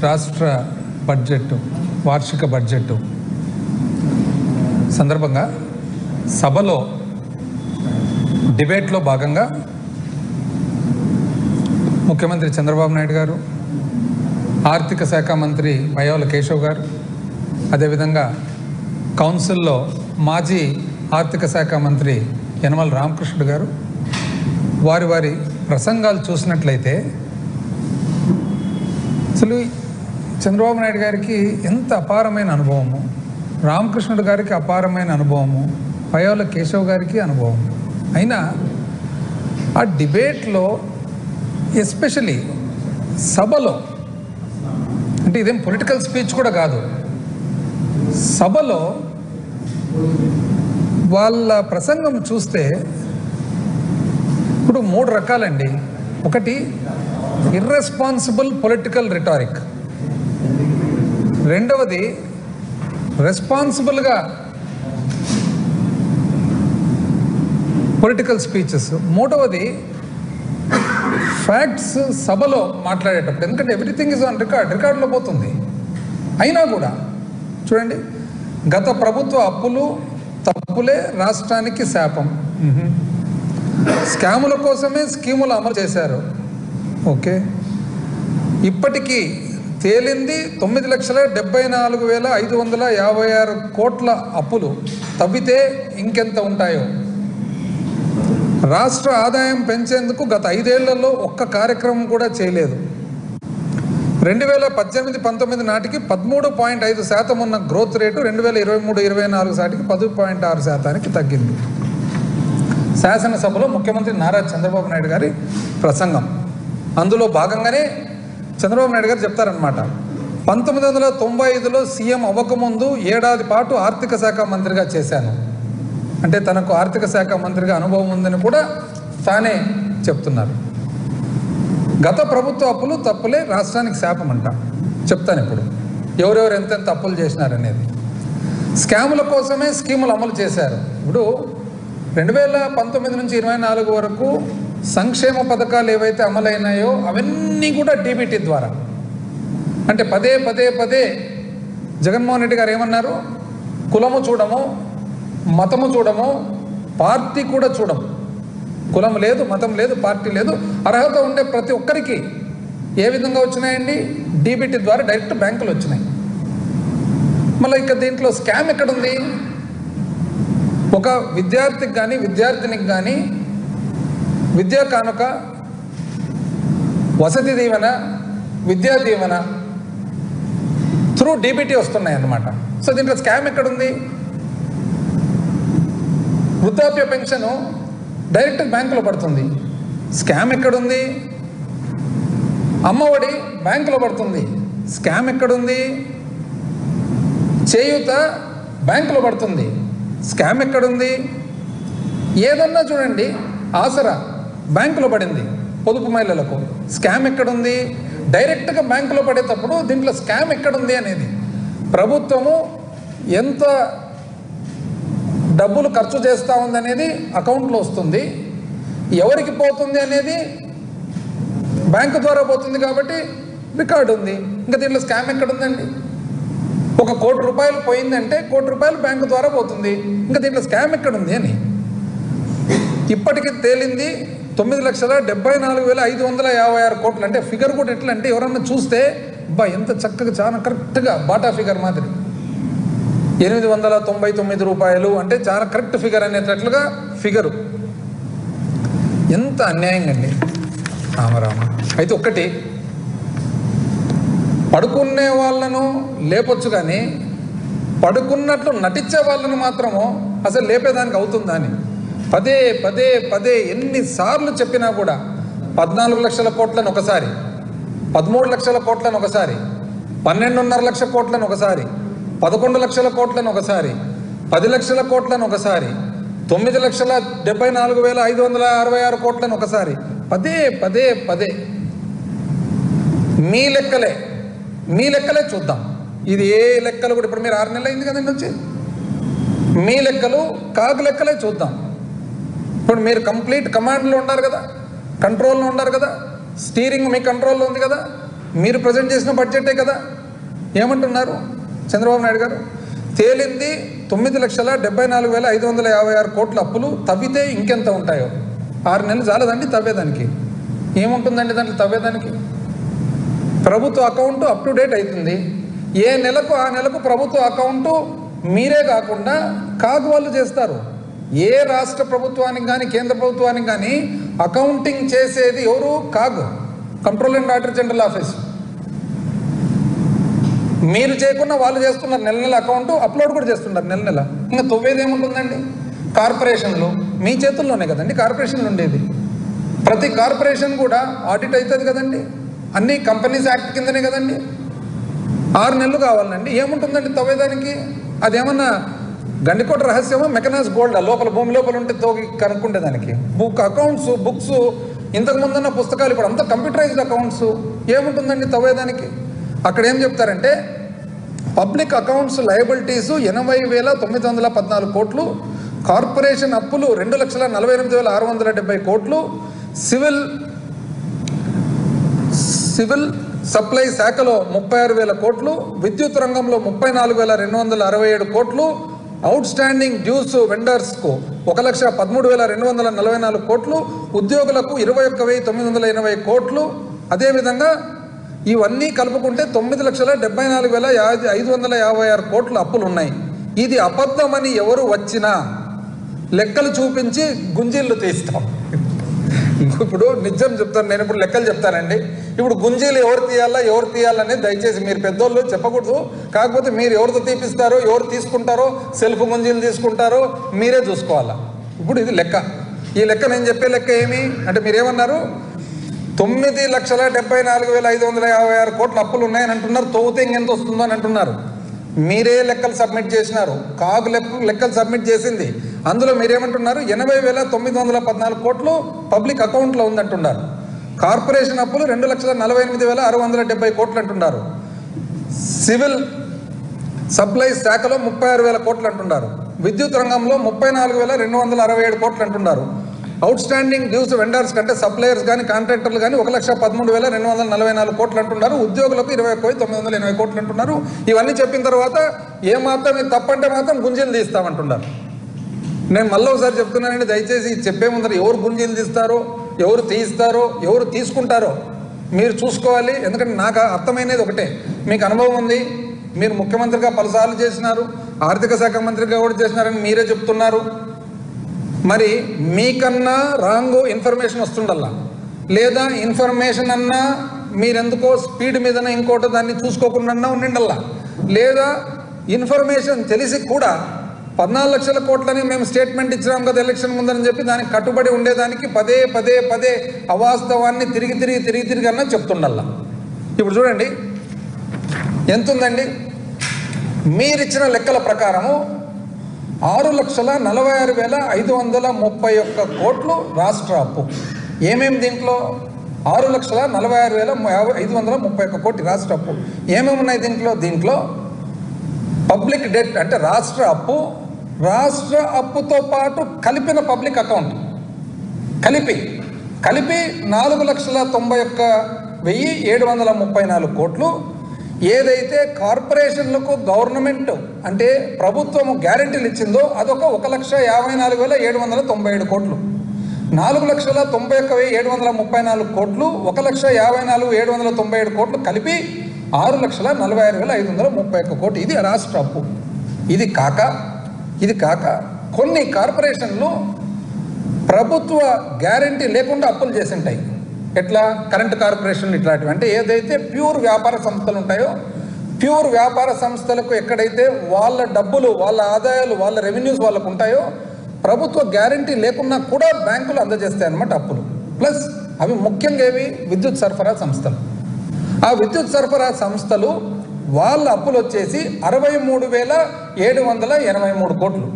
రాష్ట్ర బడ్జెట్ వార్షిక బడ్జెట్ సందర్భంగా సభలో డిబేట్లో భాగంగా ముఖ్యమంత్రి చంద్రబాబు నాయుడు గారు, ఆర్థిక శాఖ మంత్రి మయ్యావుల కేశవ్ గారు, అదేవిధంగా కౌన్సిల్లో మాజీ ఆర్థిక శాఖ మంత్రి యనమల రామకృష్ణుడు గారు వారి ప్రసంగాలు చూసినట్లయితే అసలు చంద్రబాబు నాయుడు గారికి ఎంత అపారమైన అనుభవము, రామకృష్ణుడు గారికి అపారమైన అనుభవము, మయ్యావుల కేశవ్ గారికి అనుభవం. అయినా ఆ డిబేట్లో ఎస్పెషలీ సభలో, అంటే ఇదేం పొలిటికల్ స్పీచ్ కూడా కాదు, సభలో వాళ్ళ ప్రసంగం చూస్తే ఇప్పుడు 3 రకాలండి. ఒకటి ఇర్రెస్పాన్సిబుల్ పొలిటికల్ రిటారిక్, రెండవది రెస్పాన్సిబుల్గా పొలిటికల్ స్పీచెస్, మూడవది ఫ్యాక్ట్స్ సభలో మాట్లాడేటప్పుడు. ఎందుకంటే ఎవ్రీథింగ్ ఈజ్ ఆన్ రికార్డులో పోతుంది. అయినా కూడా చూడండి, గత ప్రభుత్వ అప్పులు తప్పులే రాష్ట్రానికి శాపం, స్కాముల కోసమే స్కీములు అమలు చేశారు. ఓకే, ఇప్పటికీ తేలింది 9,74,556 కోట్ల అప్పులు. తవ్వితే ఇంకెంత ఉంటాయో. రాష్ట్ర ఆదాయం పెంచేందుకు గత 5 ఏళ్లలో ఒక్క కార్యక్రమం కూడా చేయలేదు. 2018-19 నాటికి 13.5% ఉన్న గ్రోత్ రేటు 2023-24 నాటికి 10.6% తగ్గింది. శాసనసభలో ముఖ్యమంత్రి నారా చంద్రబాబు నాయుడు గారి ప్రసంగం, అందులో భాగంగానే చంద్రబాబు నాయుడు గారు చెప్తారనమాట, 1995లో సీఎం అవ్వకముందు ఏడాది పాటు ఆర్థిక శాఖ మంత్రిగా చేశాను. అంటే తనకు ఆర్థిక శాఖ మంత్రిగా అనుభవం ఉందని కూడా తానే చెప్తున్నారు. గత ప్రభుత్వ అప్పులు తప్పులే రాష్ట్రానికి శాపం అంట. చెప్తాను ఇప్పుడు ఎవరెవరు ఎంతెంత అప్పులు చేసినారనేది. స్కాముల కోసమే స్కీములు అమలు చేశారు. ఇప్పుడు 2019 నుంచి 24 వరకు సంక్షేమ పథకాలు ఏవైతే అమలైనాయో అవన్నీ కూడా డీబీటీ ద్వారా. అంటే పదే జగన్మోహన్ రెడ్డి గారు ఏమన్నారు, కులము చూడము, మతము చూడము, పార్టీ కూడా చూడము. కులం లేదు, మతం లేదు, పార్టీ లేదు, అర్హత ఉండే ప్రతి ఒక్కరికి ఏ విధంగా వచ్చినాయండి? డీబీటీ ద్వారా డైరెక్ట్ బ్యాంకులు వచ్చినాయి. మళ్ళీ ఇక దీంట్లో స్కామ్ ఎక్కడుంది? ఒక విద్యార్థికి కానీ విద్యార్థినికి కానీ విద్యా కానుక, వసతి దీవెన, విద్యా దీవెన త్రూ డీబీటీ వస్తున్నాయి అన్నమాట. సో దీంట్లో స్కామ్ ఎక్కడుంది? వృద్ధాప్య పెన్షను డైరెక్ట్ బ్యాంకులో పడుతుంది, స్కామ్ ఎక్కడుంది? అమ్మఒడి బ్యాంకులో పడుతుంది, స్కామ్ ఎక్కడుంది? చేయూత బ్యాంకులో పడుతుంది, స్కామ్ ఎక్కడుంది? ఏదన్నా చూడండి, ఆసరా బ్యాంకులో పడింది పొదుపు మహిళలకు, స్కామ్ ఎక్కడుంది? డైరెక్ట్గా బ్యాంకులో పడేటప్పుడు దీంట్లో స్కామ్ ఎక్కడుంది అనేది. ప్రభుత్వము ఎంత డబ్బులు ఖర్చు చేస్తూ ఉంది అనేది అకౌంట్లో వస్తుంది, ఎవరికి పోతుంది అనేది బ్యాంకు ద్వారా పోతుంది కాబట్టి రికార్డు ఉంది. ఇంకా దీంట్లో స్కామ్ ఎక్కడుందండి? 1 కోటి రూపాయలు పోయిందంటే 1 కోటి రూపాయలు బ్యాంకు ద్వారా పోతుంది, ఇంకా దీంట్లో స్కామ్ ఎక్కడుంది అని. ఇప్పటికి తేలింది 9,74,556 కోట్లు. అంటే ఫిగర్ కూడా ఎట్లా అంటే ఎవరన్నా చూస్తే ఎంత చక్కగా, చాలా కరెక్ట్గా బాటా ఫిగర్ మాదిరి 899 రూపాయలు అంటే చాలా కరెక్ట్ ఫిగర్ అనేటట్లుగా ఫిగరు. ఎంత అన్యాయంగా అండి రామరామ. అయితే ఒక్కటి, పడుకునే వాళ్ళను లేపొచ్చు కానీ పడుకున్నట్లు నటించే వాళ్ళను మాత్రము అసలు లేపేదానికి అవుతుందా అని పదే ఎన్నిసార్లు చెప్పినా కూడా 14 లక్షల కోట్లను ఒకసారి, 13 లక్షల కోట్లను ఒకసారి, 12.5 లక్షల కోట్లను ఒకసారి, 11 లక్షల కోట్లను ఒకసారి, 10 లక్షల కోట్లను ఒకసారి, 9,74,566 కోట్లను ఒకసారి, పదే మీ లెక్కలే చూద్దాం. ఇది ఏ లెక్కలు కూడా ఇప్పుడు మీరు 6 నెలలు అయింది కదండి వచ్చి, మీ లెక్కలు కాగు లెక్కలే చూద్దాం. ఇప్పుడు మీరు కంప్లీట్ కమాండ్లో ఉన్నారు కదా, కంట్రోల్లో ఉన్నారు కదా, స్టీరింగ్ మీ కంట్రోల్లో ఉంది కదా, మీరు ప్రజెంట్ చేసిన బడ్జెటే కదా. ఏమంటున్నారు చంద్రబాబు నాయుడు గారు? తేలింది 9,74,556 కోట్ల అప్పులు. తవ్వితే ఇంకెంత ఉంటాయో. 6 నెలలు చాలదండి తవ్వేదానికి. ఏముంటుందండి దాంట్లో తవ్వేదానికి? ప్రభుత్వ అకౌంట్ అప్ టు డేట్ అవుతుంది. ఏ నెలకు ఆ నెలకు ప్రభుత్వ అకౌంటు మీరే కాకుండా కాగు వాళ్ళు చేస్తారు. ఏ రాష్ట్ర ప్రభుత్వానికి కానీ కేంద్ర ప్రభుత్వానికి కానీ అకౌంటింగ్ చేసేది ఎవరు? CAG, controller and auditor general office. మీరు చేయకుండా వాళ్ళు చేస్తున్నారు. నెల నెల అకౌంట్ అప్లోడ్ కూడా చేస్తున్నారు నెల నెల. ఇంకా తొవ్వేది ఏముంటుందండి? కార్పొరేషన్లు మీ చేతుల్లోనే కదండి కార్పొరేషన్లు ఉండేది. ప్రతి కార్పొరేషన్ కూడా ఆడిట్ అవుతుంది కదండి. అన్నీ కంపెనీస్ యాక్ట్ కిందనే కదండి. 6 నెలలు కావాలండి. ఏముంటుందండి తవ్వేదానికి? అదేమన్నా గండికోట రహస్యమా? మెకనాస్ గోల్డ్ లోపల భూమి లోపల ఉంటే తోగి కనుక్కుంటే దానికి అకౌంట్స్ బుక్స్ ఇంతకుముందున్న పుస్తకాలు ఇప్పుడు అంతా కంప్యూటరైజ్డ్ అకౌంట్స్. ఏముంటుందండి తవ్వేదానికి? అక్కడ ఏం చెప్తారంటే పబ్లిక్ అకౌంట్స్ లయబిలిటీసు 80,914 కోట్లు, కార్పొరేషన్ అప్పులు 2,48,670 కోట్లు, సివిల్ సప్లై శాఖలో 36,000 కోట్లు, విద్యుత్ రంగంలో 34,267 కోట్లు, అవుట్ స్టాండింగ్ డ్యూస్ వెండర్స్కు 1,13,244 కోట్లు, ఉద్యోగులకు 21,980 కోట్లు. అదేవిధంగా ఇవన్నీ కలుపుకుంటే 9,74,556 కోట్ల అప్పులు ఉన్నాయి. ఇది అబద్ధమని ఎవరు వచ్చినా లెక్కలు చూపించి గుంజీళ్ళు తీస్తాం. ఇప్పుడు నిజం చెప్తాను, నేను ఇప్పుడు లెక్కలు చెప్తానండి. ఇప్పుడు గుంజీలు ఎవరు తీయాలనేది దయచేసి మీరు పెద్దోళ్ళు చెప్పకూడదు. కాకపోతే మీరు ఎవరితో తీపిస్తారో ఎవరు తీసుకుంటారో సెల్ఫ్ గుంజీలు తీసుకుంటారో మీరే చూసుకోవాలా. ఇప్పుడు ఇది లెక్క. ఈ లెక్క నేను చెప్పే లెక్క ఏమి అంటే మీరేమన్నారు? 9,74,556 కోట్ల అప్పులు ఉన్నాయని అంటున్నారు. తవ్వుతే ఇంకెంత వస్తుందో అని అంటున్నారు. మీరే లెక్కలు సబ్మిట్ చేసినారు. కాగు లెక్కలు సబ్మిట్ చేసింది. అందులో మీరేమంటున్నారు? 80,914 కోట్లు పబ్లిక్ అకౌంట్లో ఉందంటున్నారు. కార్పొరేషన్ అప్పులు 2,48,670 కోట్లు అంటున్నారు. సివిల్ సప్లై శాఖలో 36,000 కోట్లు అంటున్నారు. విద్యుత్ రంగంలో 34,267 కోట్లు అంటున్నారు. అవుట్ స్టాండింగ్ డ్యూస్ వెండర్స్ కంటే సప్లయర్స్ కానీ కాంట్రాక్టర్లు కానీ 1,13,244 కోట్లు అంటున్నారు. ఉద్యోగులకు 21,980 కోట్లు అంటున్నారు. ఇవన్నీ చెప్పిన తర్వాత ఏమాత్రం ఇది తప్పంటే మాత్రం గుంజీలు తీస్తామంటున్నారు. నేను మళ్ళీ ఒకసారి చెప్తున్నానండి, దయచేసి చెప్పే ముందర ఎవరు గుంజీలు తీస్తారో ఎవరు తీయిస్తారో ఎవరు తీసుకుంటారో మీరు చూసుకోవాలి. ఎందుకంటే నాకు అర్థమైనది ఒకటే, మీకు అనుభవం ఉంది, మీరు ముఖ్యమంత్రిగా పలుసార్లు చేసినారు, ఆర్థిక శాఖ మంత్రిగా కూడా చేసినారని మీరే చెప్తున్నారు. మరి మీకన్నా రాంగ్ ఇన్ఫర్మేషన్ వస్తుండల్లా, లేదా ఇన్ఫర్మేషన్ అన్నా మీరెందుకో స్పీడ్ మీదనే ఇంకోటి దాన్ని చూసుకోకుండా ఉండిండల్లా, లేదా ఇన్ఫర్మేషన్ తెలిసి కూడా 14 లక్షల కోట్లని మేము స్టేట్మెంట్ ఇచ్చినాం కదా ఎలక్షన్ ముందని చెప్పి దానికి కట్టుబడి ఉండేదానికి పదే అవాస్తవాన్ని తిరిగి అన్నా చెప్తుండల్లా. ఇప్పుడు చూడండి ఎంత ఉందండి. మీరిచ్చిన లెక్కల ప్రకారము 6,46,531 కోట్లు రాష్ట్ర అప్పు. ఏమేమి దీంట్లో? 6,46,531 కోటి రాష్ట్ర అప్పు. ఏమేమి ఉన్నాయి దీంట్లో? పబ్లిక్ డెట్ అంటే రాష్ట్ర అప్పుతో పాటు కలిపిన పబ్లిక్ అకౌంట్ కలిపి 4,91,734 కోట్లు. ఏదైతే కార్పొరేషన్లకు గవర్నమెంట్ అంటే ప్రభుత్వము గ్యారెంటీలు ఇచ్చిందో అదొక 1,54,797 కోట్లు. 4,91,734 కోట్లు, 1,54,797 కోట్లు కలిపి 6,46,531 కోట్లు. ఇది రాష్ట్ర అప్పు. ఇది కాక కొన్ని కార్పొరేషన్లు ప్రభుత్వ గ్యారెంటీ లేకుండా అప్పులు చేసింటాయి. ఎట్లా? కరెంటు కార్పొరేషన్లు ఇట్లాంటివి. అంటే ఏదైతే ప్యూర్ వ్యాపార సంస్థలు ఉంటాయో, ప్యూర్ వ్యాపార సంస్థలకు ఎక్కడైతే వాళ్ళ డబ్బులు, వాళ్ళ ఆదాయాలు, వాళ్ళ రెవెన్యూస్ వాళ్ళకు ఉంటాయో ప్రభుత్వ గ్యారెంటీ లేకున్నా కూడా బ్యాంకులు అందజేస్తాయి అన్నమాట అప్పులు. ప్లస్ అవి ముఖ్యంగా ఏవి? విద్యుత్ సరఫరా సంస్థలు. ఆ విద్యుత్ సరఫరా సంస్థలు వాళ్ళ అప్పులు వచ్చేసి 63,783 కోట్లు.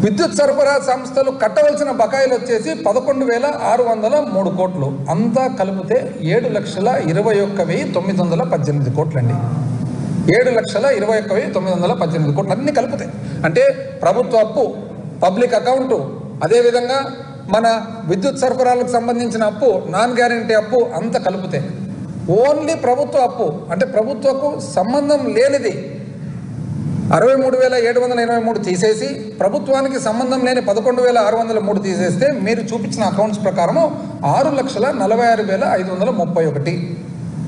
విద్యుత్ సరఫరా సంస్థలు కట్టవలసిన బకాయిలు వచ్చేసి 11,603 కోట్లు. అంతా కలిపితే 7,21,918 కోట్లు అండి. 7,21,918 కోట్లు అన్నీ కలిపితే అంటే ప్రభుత్వ అప్పు, పబ్లిక్ అకౌంటు, అదేవిధంగా మన విద్యుత్ సరఫరాలకు సంబంధించిన అప్పు, నాన్ గ్యారెంటీ అప్పు అంతా కలిపితే ఓన్లీ ప్రభుత్వ అప్పు అంటే ప్రభుత్వకు సంబంధం లేనిది 63,783 తీసేసి ప్రభుత్వానికి సంబంధం లేని 11,603 తీసేస్తే మీరు చూపించిన అకౌంట్స్ ప్రకారము 6,46,531.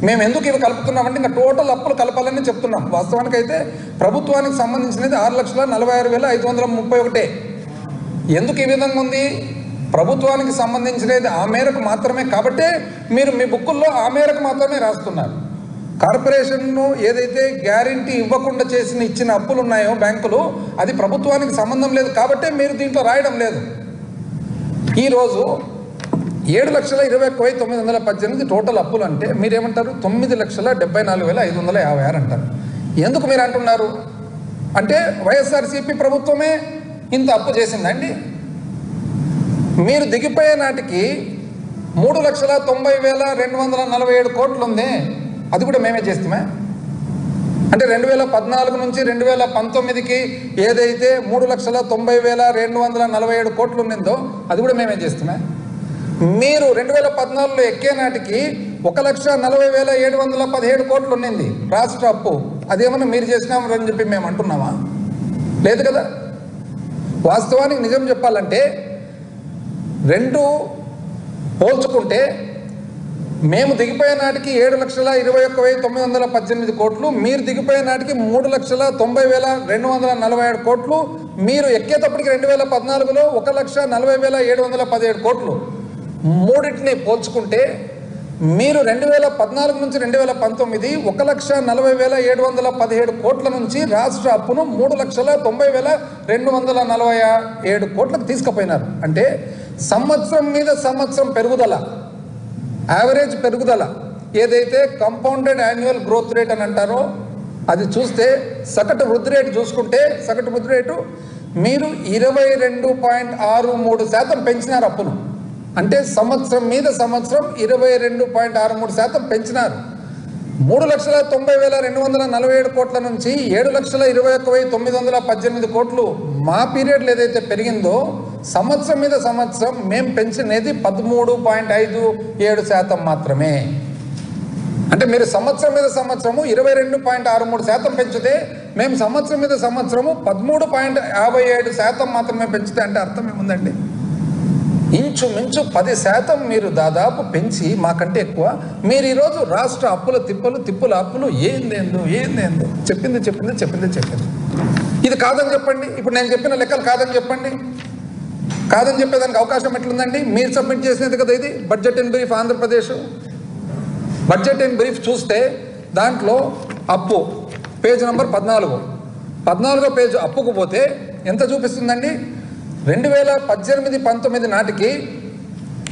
మేము ఎందుకు ఇవి కలుపుతున్నామంటే ఇంకా టోటల్ అప్పులు కలపాలని చెప్తున్నాం. వాస్తవానికి అయితే ప్రభుత్వానికి సంబంధించినది 6,46,531. ఎందుకు ఈ విధంగా ఉంది? ప్రభుత్వానికి సంబంధించినది ఆ మేరకు మాత్రమే కాబట్టే మీరు మీ బుక్కుల్లో ఆ మేరకు మాత్రమే రాస్తున్నారు. కార్పొరేషన్ను ఏదైతే గ్యారంటీ ఇవ్వకుండా ఇచ్చిన అప్పులు ఉన్నాయో బ్యాంకులు, అది ప్రభుత్వానికి సంబంధం లేదు కాబట్టే మీరు దీంట్లో రాయడం లేదు. ఈరోజు 7,21,918 టోటల్ అప్పులు అంటే మీరేమంటారు? 9,74,556 అంటారు. ఎందుకు మీరు అంటున్నారు అంటే వైఎస్ఆర్సీపీ ప్రభుత్వమే ఇంత అప్పు చేసిందండి. మీరు దిగిపోయే నాటికి 3,90,247 కోట్లు ఉంది. అది కూడా మేమే చేస్తామే. అంటే 2014 నుంచి 2019కి ఏదైతే 3,90,247 కోట్లు ఉన్నదో అది కూడా మేమే చేస్తామే. మీరు 2014లో ఎక్కే నాటికి 1,40,717 కోట్లు ఉన్నింది రాష్ట్ర అప్పు. అదేమన్నా మీరు చేసినామని చెప్పి మేము అంటున్నామా? లేదు కదా. వాస్తవానికి నిజం చెప్పాలంటే రెండు పోల్చుకుంటే మేము దిగిపోయే నాటికి 7,21,918 కోట్లు, మీరు దిగిపోయే నాటికి 3,90,247 కోట్లు, మీరు ఎక్కేటప్పటికి 2014లో 1,40,717 కోట్లు. మూడింటిని పోల్చుకుంటే మీరు 2014 నుంచి 2019 1,40,717 కోట్ల నుంచి రాష్ట్ర అప్పును 3,90,247 కోట్లకు తీసుకుపోయినారు. అంటే సంవత్సరం మీద సంవత్సరం పెరుగుదల, యావరేజ్ పెరుగుదల ఏదైతే కంపౌండెడ్ యాన్యువల్ గ్రోత్ రేట్ అని అంటారో అది చూస్తే సగటు వృద్ధి రేటు చూసుకుంటే సగటు వృద్ధి రేటు మీరు 22.63% పెంచినారు అప్పును. అంటే సంవత్సరం మీద సంవత్సరం 22.63% పెంచినారు. 3,90,247 కోట్ల నుంచి 7,21,918 కోట్లు మా పీరియడ్లో ఏదైతే పెరిగిందో సంవత్సరం మీద సంవత్సరం మేము పెంచినది 13.57% మాత్రమే. అంటే మీరు సంవత్సరం మీద సంవత్సరము 22.63% పెంచితే మేము సంవత్సరం మీద సంవత్సరము 13.57% మాత్రమే పెంచితే అంటే అర్థం ఏముందండి? ఇంచుమించు 10% మీరు దాదాపు పెంచి మాకంటే ఎక్కువ మీరు ఈరోజు రాష్ట్ర అప్పుల తిప్పుల అప్పులు ఏందేందో చెప్పింది. ఇది కాదని చెప్పండి. ఇప్పుడు నేను చెప్పిన లెక్కలు కాదని చెప్పండి. కాదని చెప్పేదానికి అవకాశం ఎట్లుందండి? మీరు సబ్మిట్ చేసినది కదా ఇది budget in brief Andhra Pradesh. Budget in brief చూస్తే దాంట్లో అప్పు పేజ్ నెంబర్ 14వ పేజ్ అప్పుకు పోతే ఎంత చూపిస్తుందండి? 2018-19 నాటికి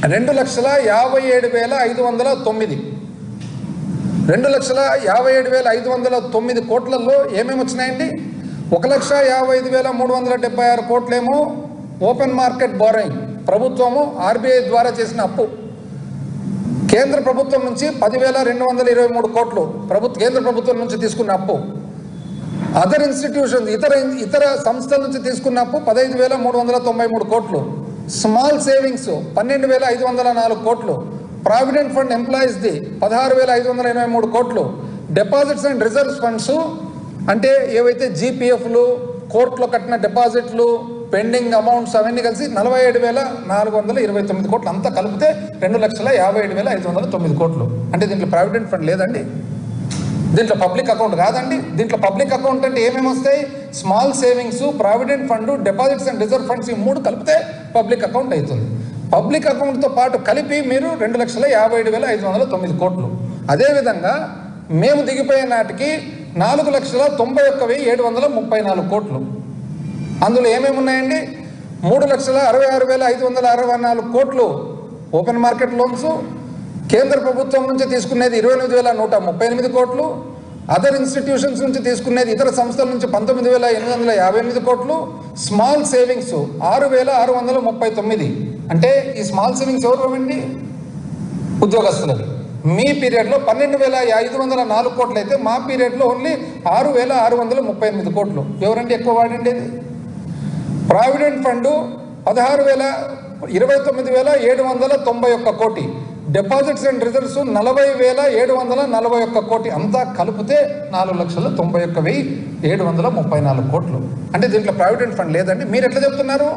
2,57,509 2,57,509 కోట్లలో ఏమేమి వచ్చినాయండి? 1,55,376 కోట్లేమో ఓపెన్ మార్కెట్ బారోయింగ్, ప్రభుత్వము ఆర్బీఐ ద్వారా చేసిన అప్పు. కేంద్ర ప్రభుత్వం నుంచి 10,223 కోట్లు కేంద్ర ప్రభుత్వం నుంచి తీసుకున్న అప్పు. అదర్ ఇన్స్టిట్యూషన్స్ ఇతర సంస్థల నుంచి తీసుకున్న అప్పు 15,393 కోట్లు. స్మాల్ సేవింగ్స్ 12,504 కోట్లు. ప్రావిడెంట్ ఫండ్ ఎంప్లాయీస్ది 16,583 కోట్లు. డిపాజిట్స్ అండ్ రిజర్వ్స్ ఫండ్స్ అంటే ఏవైతే జీపీఎఫ్లు, కోర్టులో కట్టిన డిపాజిట్లు, పెండింగ్ అమౌంట్స్ అవన్నీ కలిసి 47,429 కోట్లు. అంతా కలిపితే 2,57,509 కోట్లు. అంటే దీంట్లో ప్రావిడెంట్ ఫండ్ లేదండి, దీంట్లో పబ్లిక్ అకౌంట్ కాదండి. దీంట్లో పబ్లిక్ అకౌంట్ అంటే ఏమేమి వస్తాయి? Small savings, provident fund, deposits and reserve funds, ఈ మూడు కలిపితే పబ్లిక్ అకౌంట్ అవుతుంది. పబ్లిక్ అకౌంట్తో పాటు కలిపి మీరు 2,57,509 కోట్లు. అదేవిధంగా మేము దిగిపోయే నాటికి 4,91,734 కోట్లు. అందులో ఏమేమి ఉన్నాయండి? 3,66,564 కోట్లు ఓపెన్ మార్కెట్ లోన్స్, కేంద్ర ప్రభుత్వం నుంచి తీసుకునేది 28,138 కోట్లు, అదర్ ఇన్స్టిట్యూషన్స్ నుంచి తీసుకునేది ఇతర సంస్థల నుంచి 19,858 కోట్లు, స్మాల్ సేవింగ్స్ 6,639. అంటే ఈ స్మాల్ సేవింగ్స్ ఎవరు అండి? ఉద్యోగస్తులది. మీ పీరియడ్లో 12,504 కోట్లు అయితే మా పీరియడ్లో ఓన్లీ 6,638 కోట్లు. ఎవరంటే ఎక్కువ వాడిండేది? ప్రావిడెంట్ ఫండ్ 29,791 కోటి. డిపాజిట్స్ అండ్ రిజర్వ్స్ 40,741 కోటి, అంతా కలిపితే 4,91,734 కోట్లు. అంటే దీంట్లో ప్రావిడెంట్ ఫండ్ లేదండి. మీరు ఎట్లా చెప్తున్నారు?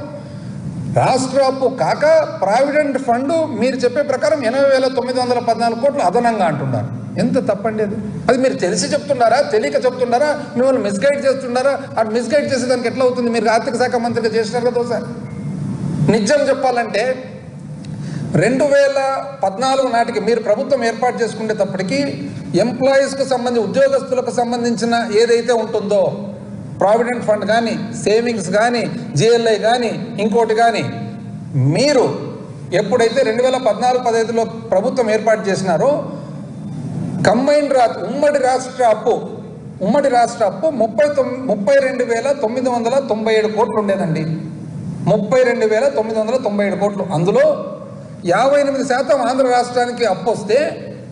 రాష్ట్ర అప్పు కాక ప్రావిడెంట్ ఫండ్ మీరు చెప్పే ప్రకారం 80,914 కోట్లు అదనంగా అంటున్నారు. ఎంత తప్పండి అది? అది మీరు తెలిసి చెప్తున్నారా, తెలియక చెప్తున్నారా, మిమ్మల్ని మిస్గైడ్ చేస్తున్నారా? అటు మిస్గైడ్ చేసేదానికి ఎట్లా అవుతుంది? మీరు ఆర్థిక శాఖ మంత్రిగా చేసినారు కదా సార్. నిజం చెప్పాలంటే 2014 నాటికి మీరు ప్రభుత్వం ఏర్పాటు చేసుకునేటప్పటికీ ఎంప్లాయీస్కు సంబంధించి, ఉద్యోగస్తులకు సంబంధించిన ఏదైతే ఉంటుందో ప్రావిడెంట్ ఫండ్ కానీ, సేవింగ్స్ కానీ, జిఎల్ఐ కానీ, ఇంకోటి కానీ, మీరు ఎప్పుడైతే 2014-15లో ప్రభుత్వం ఏర్పాటు చేసినారో కంబైన్డ్ ఉమ్మడి రాష్ట్ర అప్పు 32,997 కోట్లు ఉండేదండి. 32,997 కోట్లు. అందులో 58% ఆంధ్ర రాష్ట్రానికి అప్పు వస్తే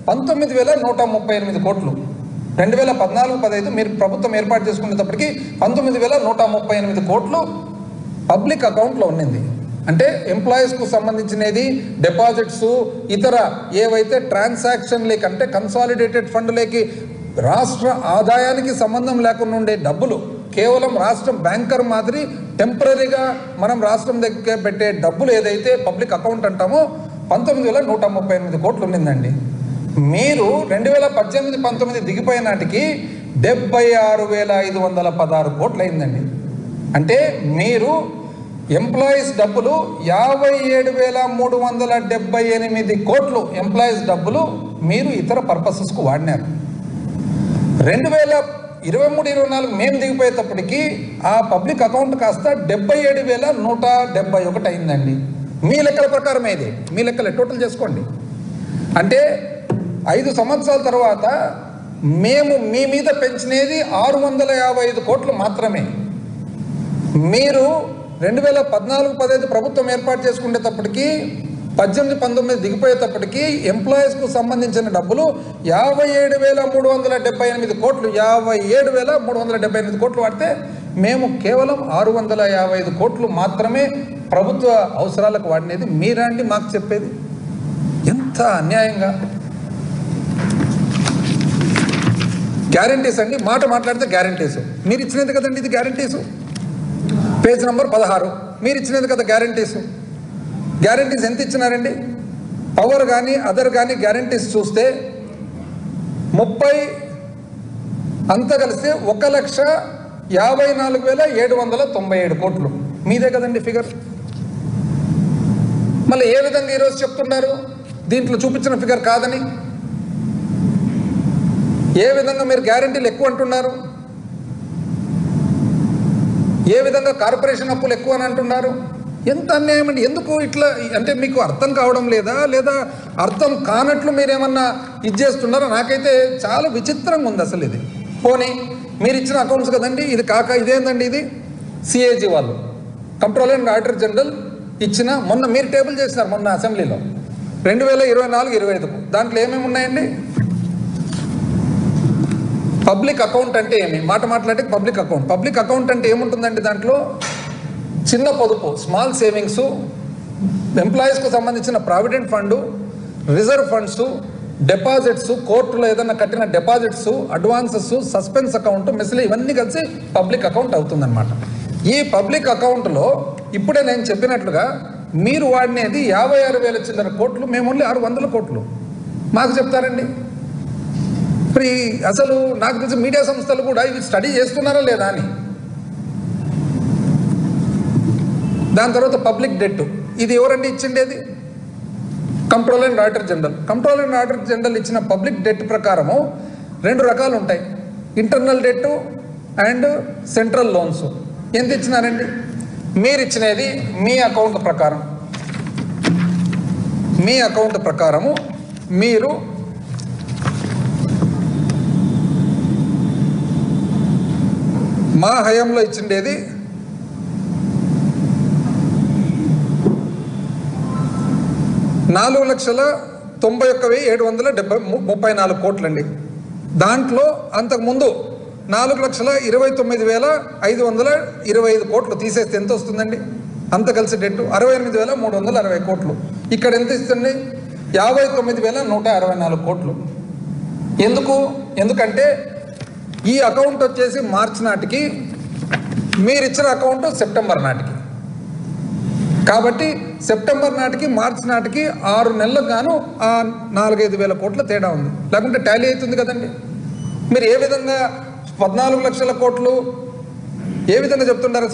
19,138 కోట్లు. 2014-15 మీరు ప్రభుత్వం ఏర్పాటు చేసుకునేటప్పటికి 19,138 కోట్లు పబ్లిక్ అకౌంట్లో ఉన్నింది. అంటే ఎంప్లాయీస్కు సంబంధించినది, డిపాజిట్స్, ఇతర ఏవైతే ట్రాన్సాక్షన్ లేక అంటే కన్సాలిడేటెడ్ ఫండ్లేకి రాష్ట్ర ఆదాయానికి సంబంధం లేకుండా ఉండే డబ్బులు, కేవలం రాష్ట్రం బ్యాంకర్ మాదిరి టెంపరీగా మనం రాష్ట్రం దగ్గర పెట్టే డబ్బులు ఏదైతే పబ్లిక్ అకౌంట్ అంటామో 19,138 కోట్లు ఉండిందండి. మీరు 2018-19 దిగిపోయే నాటికి 76,516 కోట్లు అయిందండి. అంటే మీరు ఎంప్లాయీస్ డబ్బులు 57,378 కోట్లు ఎంప్లాయీస్ డబ్బులు మీరు ఇతర పర్పసెస్కు వాడినారు. 2023-24 మేము దిగిపోయేటప్పటికి ఆ పబ్లిక్ అకౌంట్ కాస్త 77,171 అయిందండి. మీ లెక్కల ప్రకారం ఏది? మీ లెక్కలు టోటల్ చేసుకోండి. అంటే 5 సంవత్సరాల తర్వాత మేము మీ మీద పెంచినది 655 కోట్లు మాత్రమే. మీరు 2014-15 ప్రభుత్వం ఏర్పాటు చేసుకునేటప్పటికి 18-19 దిగిపోయేటప్పటికి ఎంప్లాయీస్కు సంబంధించిన డబ్బులు 57,378 కోట్లు, 57,378 కోట్లు వాడితే మేము కేవలం 655 కోట్లు మాత్రమే ప్రభుత్వ అవసరాలకు వాడినది. మీరండి మాకు చెప్పేది? ఎంత అన్యాయంగా! గ్యారంటీస్ అండి, మాట మాట్లాడితే గ్యారంటీస్ మీరు ఇచ్చినది కదండి. ఇది గ్యారంటీసు, పేజ్ నంబర్ 16 మీరు ఇచ్చినది కదా గ్యారంటీస్. గ్యారంటీస్ ఎంత ఇచ్చినారండి? పవర్ కానీ అదర్ కానీ గ్యారంటీస్ చూస్తే 30 అంతా కలిస్తే 1,54,797 కోట్లు. మీదే కదండి ఫిగర్. మళ్ళీ ఏ విధంగా ఈరోజు చెప్తున్నారు దీంట్లో చూపించిన ఫిగర్ కాదని? ఏ విధంగా మీరు గ్యారంటీలు ఎక్కువ అంటున్నారు? ఏ విధంగా కార్పొరేషన్ అప్పులు ఎక్కువ అని అంటున్నారు? ఎంత అన్యాయం అండి! ఎందుకు ఇట్లా? అంటే మీకు అర్థం కావడం లేదా, లేదా అర్థం కానట్లు మీరేమన్నా ఇది చేస్తున్నారో నాకైతే చాలా విచిత్రంగా ఉంది అసలు ఇది. పోనీ మీరు ఇచ్చిన అకౌంట్స్ కదండి, ఇది కాక ఇదేందండి? ఇది సిఏజీ వాళ్ళు, కంట్రోలర్ అండ్ ఆడిటర్ జనరల్ ఇచ్చిన, మొన్న మీరు టేబుల్ చేసినారు మొన్న అసెంబ్లీలో 2024-25 దాంట్లో ఏమేమి ఉన్నాయండి? పబ్లిక్ అకౌంట్ అంటే ఏమి? మాట మాట్లాడితే పబ్లిక్ అకౌంట్ అంటే ఏముంటుందండి? దాంట్లో చిన్న పొదుపు, స్మాల్ సేవింగ్స్, ఎంప్లాయీస్కు సంబంధించిన provident fund, reserve funds, deposits, కోర్టులో ఏదైనా కట్టిన డిపాజిట్స్, అడ్వాన్సెస్, సస్పెన్స్ అకౌంట్, మిస్లీ ఇవన్నీ కలిసి పబ్లిక్ అకౌంట్ అవుతుందన్నమాట. ఈ పబ్లిక్ అకౌంట్లో ఇప్పుడే నేను చెప్పినట్లుగా మీరు వాడినది 56,000 చిల్లర కోట్లు, మేము ఓన్లీ 600 కోట్లు. మాకు చెప్తారండి? మరి అసలు నాకు తెలిసి మీడియా సంస్థలు కూడా ఇవి స్టడీ చేస్తున్నారా లేదా అని. దాని తర్వాత పబ్లిక్ డెట్, ఇది ఎవరండి ఇచ్చిండేది? కంట్రోలర్ అండ్ ఆడిటర్ జనరల్ ఇచ్చిన పబ్లిక్ డెట్ ప్రకారము 2 రకాలు ఉంటాయి, internal debt and central loans. ఎంత ఇచ్చినారండి? మీరు ఇచ్చినది మీ అకౌంట్ ప్రకారము మీరు మా హయాంలో ఇచ్చిండేది 4,91,734 కోట్లండి. దాంట్లో అంతకుముందు 4,29,525 కోట్లు తీసేస్తే ఎంత వస్తుందండి? అంత కలిసి డెట్ 68,360 కోట్లు. ఇక్కడ ఎంత ఇస్తుంది? 59,164 కోట్లు. ఎందుకంటే ఈ అకౌంట్ వచ్చేసి మార్చి నాటికి, మీరు ఇచ్చిన అకౌంట్ సెప్టెంబర్ నాటికి. కాబట్టి సెప్టెంబర్ నాటికి మార్చి నాటికి 6 నెలలకు గాను ఆ 4-5 వేల కోట్ల తేడా ఉంది. లేకుంటే టాలీ అవుతుంది కదండి. మీరు ఏ విధంగా 14 లక్షల కోట్లు ఏ విధంగా చెప్తుంటారు?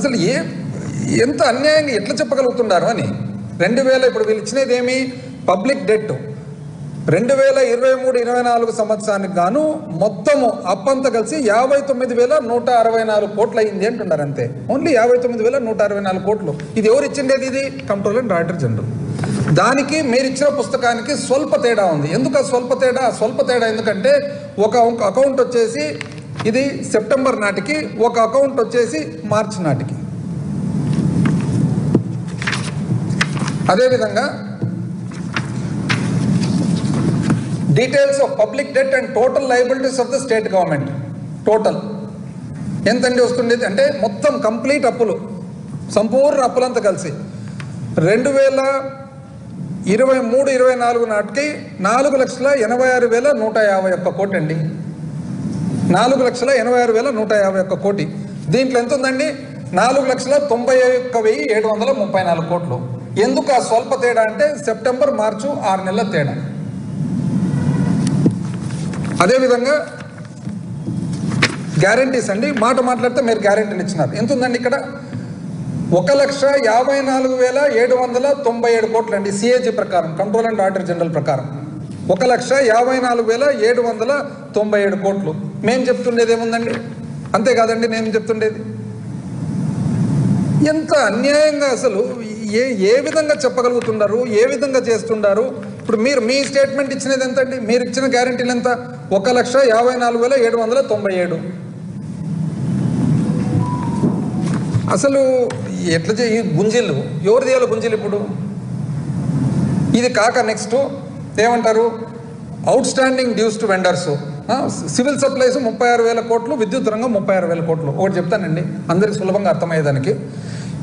అసలు ఎంత అన్యాయంగా ఎట్లా చెప్పగలుగుతున్నారు అని. 2000 ఇప్పుడు వీళ్ళు ఇచ్చినది ఏమి? పబ్లిక్ డెట్ 2023-24 సంవత్సరానికి గాను మొత్తము అప్పంతా కలిసి 59,164 కోట్లు అయింది అంటున్నారు. అంతే, ఓన్లీ 59,164 కోట్లు. ఇది ఎవరు ఇచ్చిండేది? ఇది కంట్రోలర్ అండ్ ఆడిటర్ జనరల్. దానికి మీరు ఇచ్చిన పుస్తకానికి స్వల్ప తేడా ఉంది. ఎందుకు ఆ స్వల్ప తేడా? ఎందుకంటే ఒక అకౌంట్ వచ్చేసి ఇది సెప్టెంబర్ నాటికి, ఒక అకౌంట్ వచ్చేసి మార్చి నాటికి. అదేవిధంగా details of public debt and total liabilities of the state government. Total ఎంతండి వస్తుండేది అంటే మొత్తం కంప్లీట్ అప్పులు, సంపూర్ణ అప్పులంతా కలిసి 2023-24 నాటికి 4,86,151 కోటి అండి. 4,86,151 కోటి. దీంట్లో ఎంత ఉందండి? 4,91,734 కోట్లు. ఎందుకు ఆ స్వల్ప తేడా అంటే సెప్టెంబర్ మార్చు 6 నెలల తేడా. అదేవిధంగా గ్యారంటీస్ అండి. మాట్లాడితే మీరు గ్యారంటీలు ఇచ్చినారు. ఎంత ఉందండి ఇక్కడ? 1,54,797 కోట్లు అండి. సిఏజీ ప్రకారం, కంట్రోల్ అండ్ ఆడిటర్ జనరల్ ప్రకారం 1,54,797 కోట్లు. మేము చెప్తుండేది ఏముందండి? అంతేకాదండి నేను చెప్తుండేది. ఎంత అన్యాయంగా అసలు ఏ విధంగా చెప్పగలుగుతున్నారు? ఏ విధంగా చేస్తున్నారు? ఇప్పుడు మీరు మీ స్టేట్మెంట్ ఇచ్చినది ఎంత అండి? మీరు ఇచ్చిన గ్యారంటీలు ఎంత? 1,54,797. అసలు ఎట్లా ఈ గుంజీలు ఎవరు తీయాలి? గుంజీలు ఇప్పుడు ఇది కాక నెక్స్ట్ ఏమంటారు? Outstanding dues to vendors. Civil supplies 36,000 కోట్లు, విద్యుత్ రంగం 36,000 కోట్లు. ఒకటి చెప్తానండి అందరికి సులభంగా అర్థమయ్యేదానికి.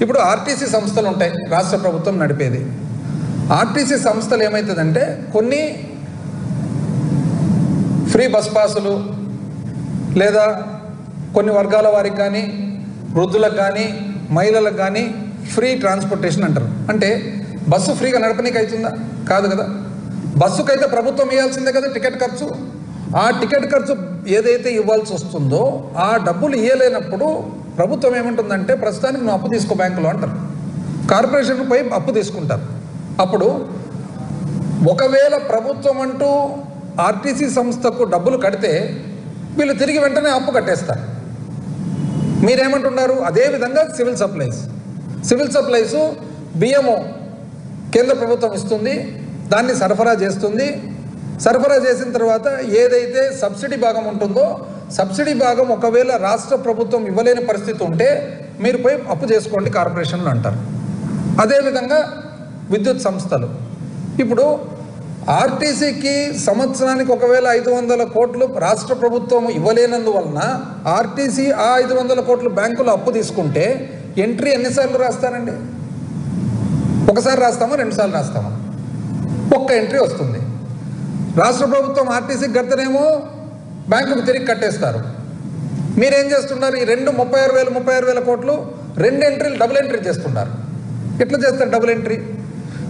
ఇప్పుడు ఆర్టీసీ సంస్థలు ఉంటాయి, రాష్ట్ర ప్రభుత్వం నడిపేది. ఆర్టీసీ సంస్థలు ఏమవుతుందంటే కొన్ని ఫ్రీ బస్ పాసులు, లేదా కొన్ని వర్గాల వారికి కానీ, వృద్ధులకు కానీ, మహిళలకు కానీ ఫ్రీ ట్రాన్స్పోర్టేషన్ అంటారు. అంటే బస్సు ఫ్రీగా నడపనీకి అవుతుందా? కాదు కదా. బస్సుకైతే ప్రభుత్వం ఇవ్వాల్సిందే కదా టికెట్ ఖర్చు. ఆ టికెట్ ఖర్చు ఏదైతే ఇవ్వాల్సి వస్తుందో ఆ డబ్బులు ఇవ్వలేనప్పుడు ప్రభుత్వం ఏమంటుందంటే ప్రస్తుతానికి నువ్వు అప్పు తీసుకో బ్యాంకులో అంటారు. కార్పొరేషన్ పై అప్పు తీసుకుంటారు. అప్పుడు ఒకవేళ ప్రభుత్వం అంటూ ఆర్టీసీ సంస్థకు డబ్బులు కడితే వీళ్ళు తిరిగి వెంటనే అప్పు కట్టేస్తారు. మీరేమంటున్నారు? అదేవిధంగా సివిల్ సప్లైస్ బియ్యము కేంద్ర ప్రభుత్వం ఇస్తుంది, దాన్ని సరఫరా చేస్తుంది. సరఫరా చేసిన తర్వాత ఏదైతే సబ్సిడీ భాగం ఉంటుందో సబ్సిడీ భాగం ఒకవేళ రాష్ట్ర ప్రభుత్వం ఇవ్వలేని పరిస్థితి ఉంటే మీరు పోయి అప్పు చేసుకోండి కార్పొరేషన్లు అంటారు. అదేవిధంగా విద్యుత్ సంస్థలు ఇప్పుడు ఆర్టీసీకి సంవత్సరానికి ఒకవేళ 500 కోట్లు రాష్ట్ర ప్రభుత్వం ఇవ్వలేనందువలన ఆర్టీసీ ఆ 500 కోట్లు బ్యాంకులో అప్పు తీసుకుంటే ఎంట్రీ ఎన్నిసార్లు రాస్తారండి? ఒకసారి రాస్తామా, 2 సార్లు రాస్తామా? ఒక్క ఎంట్రీ వస్తుంది. రాష్ట్ర ప్రభుత్వం ఆర్టీసీకి కడితేనేమో బ్యాంకుకు తిరిగి కట్టేస్తారు. మీరేం చేస్తున్నారు? ఈ 36,000 కోట్లు 2 ఎంట్రీలు డబుల్ ఎంట్రీ చేస్తున్నారు. ఎట్లా చేస్తారు డబుల్ ఎంట్రీ?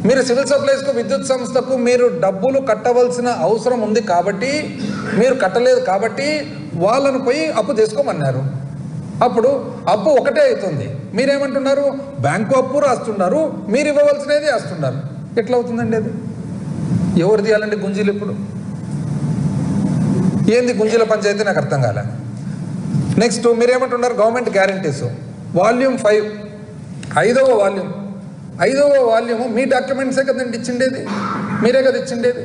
మీరు సివిల్ సప్లైస్కు, విద్యుత్ సంస్థకు మీరు డబ్బులు కట్టవలసిన అవసరం ఉంది కాబట్టి, మీరు కట్టలేదు కాబట్టి వాళ్ళను పోయి అప్పు చేసుకోమన్నారు. అప్పుడు అప్పు ఒకటే అవుతుంది. మీరేమంటున్నారు? బ్యాంకు అప్పు రాస్తున్నారు, మీరు ఇవ్వవలసినది వేస్తున్నారు. ఎట్లా అవుతుందండి అది? ఎవరు తీయాలండి గుంజీలు? ఇప్పుడు ఏంది గుంజీల పంచాయతీ? నాకు అర్థం కాలే. నెక్స్ట్ మీరేమంటున్నారు? గవర్నమెంట్ గ్యారంటీస్ వాల్యూమ్ 5, 5వ వాల్యూము మీ డాక్యుమెంట్సే కదండి ఇచ్చిండేది, మీరే కదా ఇచ్చిండేది.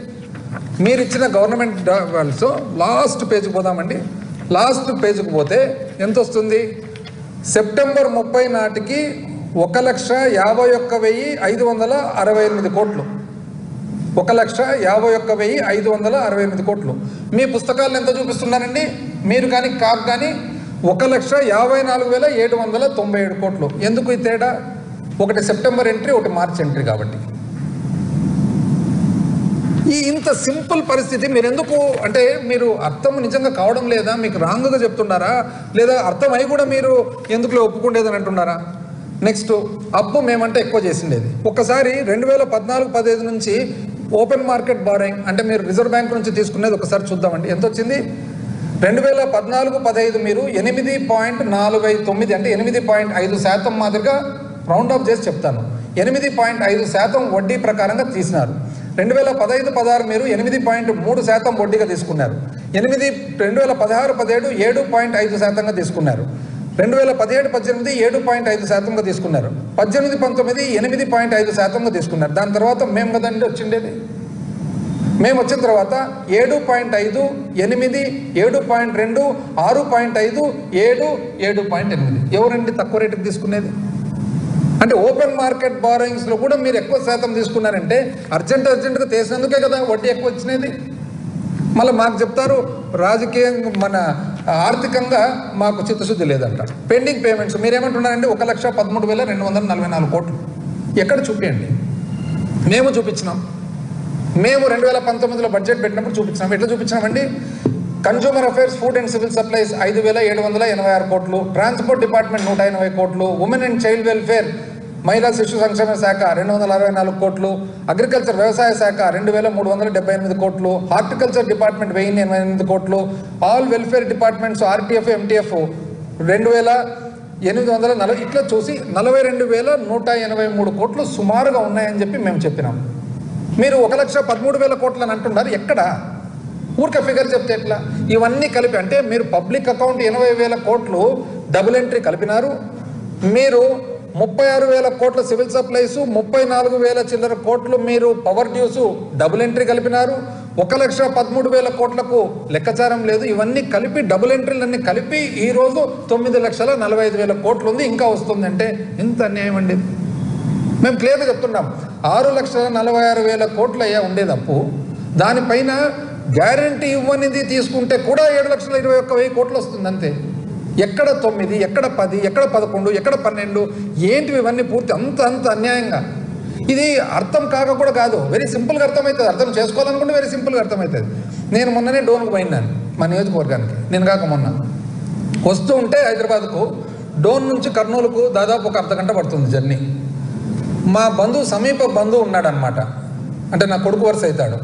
మీరు ఇచ్చిన గవర్నమెంట్ డాక్యుమెంట్స్ లాస్ట్ పేజ్కి పోదామండి. లాస్ట్ పేజ్కి పోతే ఎంత వస్తుంది? సెప్టెంబర్ 30 నాటికి 1,51,568 కోట్లు. 1,51,568 కోట్లు. మీ పుస్తకాలను ఎంత చూపిస్తున్నారండి? మీరు కానీ కాక్ కానీ 1,54,797 కోట్లు. ఎందుకు ఈ తేడా? ఒకటి సెప్టెంబర్ ఎంట్రీ, ఒకటి మార్చ్ ఎంట్రీ. కాబట్టి ఇంత సింపుల్ పరిస్థితి మీరు ఎందుకు అంటే మీరు అర్థం నిజంగా కావడం లేదా, మీకు రాంగ్గా చెప్తున్నారా, లేదా అర్థమై కూడా మీరు ఎందుకు ఒప్పుకుండేదని అంటున్నారా? నెక్స్ట్, అప్పు మేమంటే ఎక్కువ చేసిండేది. ఒక్కసారి 2014-15 నుంచి ఓపెన్ మార్కెట్ బారోయింగ్ అంటే మీరు రిజర్వ్ బ్యాంక్ నుంచి తీసుకునేది ఒకసారి చూద్దామండి. ఎంత వచ్చింది? 2014-15 మీరు 8.49 అంటే 8.5% మాదిరిగా రౌండ్ ఆఫ్ చేసి చెప్తాను, 8.5% వడ్డీ ప్రకారంగా తీసినారు. 2015-16 మీరు 8.3% వడ్డీగా తీసుకున్నారు. 2016-17 7.5%గా తీసుకున్నారు. 2017-18 7.5%గా తీసుకున్నారు. 18-19 8.5%గా తీసుకున్నారు. దాని తర్వాత మేము కదండి వచ్చిండేది. మేము వచ్చిన తర్వాత 7.5, 8, 7.2, 6.5, 7, 7.8. ఎవరండి తక్కువ రేటుకి తీసుకునేది? అంటే ఓపెన్ మార్కెట్ బారోయింగ్స్లో కూడా మీరు ఎక్కువ శాతం తీసుకున్నారంటే అర్జెంటుగా తీసినందుకే కదా వడ్డీ ఎక్కువ వచ్చినది. మళ్ళీ మాకు చెప్తారు రాజకీయంగా మన ఆర్థికంగా మాకు చిత్తశుద్ధి లేదంట. Pending payments మీరేమంటున్నారండి? 1,13,244 కోట్లు. ఎక్కడ చూపించండి? మేము చూపించినాం. మేము 2019లో బడ్జెట్ పెట్టినప్పుడు చూపించినాం. ఎట్లా చూపించినామండి? Consumer affairs, food and civil supplies 5,786 కోట్లు, ట్రాన్స్పోర్ట్ డిపార్ట్మెంట్ 180 కోట్లు, ఉమెన్ అండ్ చైల్డ్ వెల్ఫేర్ మహిళా శిశు సంక్షేమ శాఖ 264 కోట్లు, అగ్రికల్చర్ వ్యవసాయ శాఖ 2,378 కోట్లు, హార్టికల్చర్ డిపార్ట్మెంట్ 1,088 కోట్లు, all welfare departments RTF MTF 2,840, ఇట్లా చూసి 42,183 కోట్లు సుమారుగా ఉన్నాయని చెప్పి మేము చెప్పినాం. మీరు 1,13,000 కోట్లు అని అంటున్నారు. ఎక్కడ? ఊరికే ఫిగర్ చెప్తే ఎట్లా? ఇవన్నీ కలిపి అంటే మీరు పబ్లిక్ అకౌంట్ 80,000 కోట్లు డబుల్ ఎంట్రీ కలిపినారు. మీరు 36,000 కోట్ల సివిల్ సప్లైస్, 34,000 చిల్లర కోట్లు మీరు పవర్ డ్యూస్ డబుల్ ఎంట్రీ కలిపినారు. 1,13,000 కోట్లకు లెక్కచారం లేదు. ఇవన్నీ కలిపి డబుల్ ఎంట్రీలన్నీ కలిపి ఈరోజు 9,45,000 కోట్లు ఉంది. ఇంకా వస్తుంది అంటే ఎంత అన్యాయం అండి. మేము క్లియర్గా చెప్తున్నాం, 6,46,000 కోట్లు అయ్యా ఉండేది అప్పు. దానిపైన గ్యారంటీ ఇవ్వనిది తీసుకుంటే కూడా 7,21,000 కోట్లు వస్తుంది అంతే. ఎక్కడ 9, ఎక్కడ 10, ఎక్కడ 11, ఎక్కడ 12? ఏంటివి ఇవన్నీ పూర్తి అంత అన్యాయంగా? ఇది అర్థం కాక కూడా కాదు, వెరీ సింపుల్గా అర్థమవుతుంది. అర్థం చేసుకోవాలనుకుంటే వెరీ సింపుల్గా అర్థమవుతుంది. నేను మొన్ననే డోన్కు పోయినాను, మా నియోజకవర్గానికి. నేను కాక మొన్న వస్తూ ఉంటే హైదరాబాద్కు డోన్ నుంచి కర్నూలుకు దాదాపు ఒక అర్ధగంట పడుతుంది జర్నీ. మా సమీప బంధువు ఉన్నాడనమాట, అంటే నా కొడుకు వరుస అవుతాడు.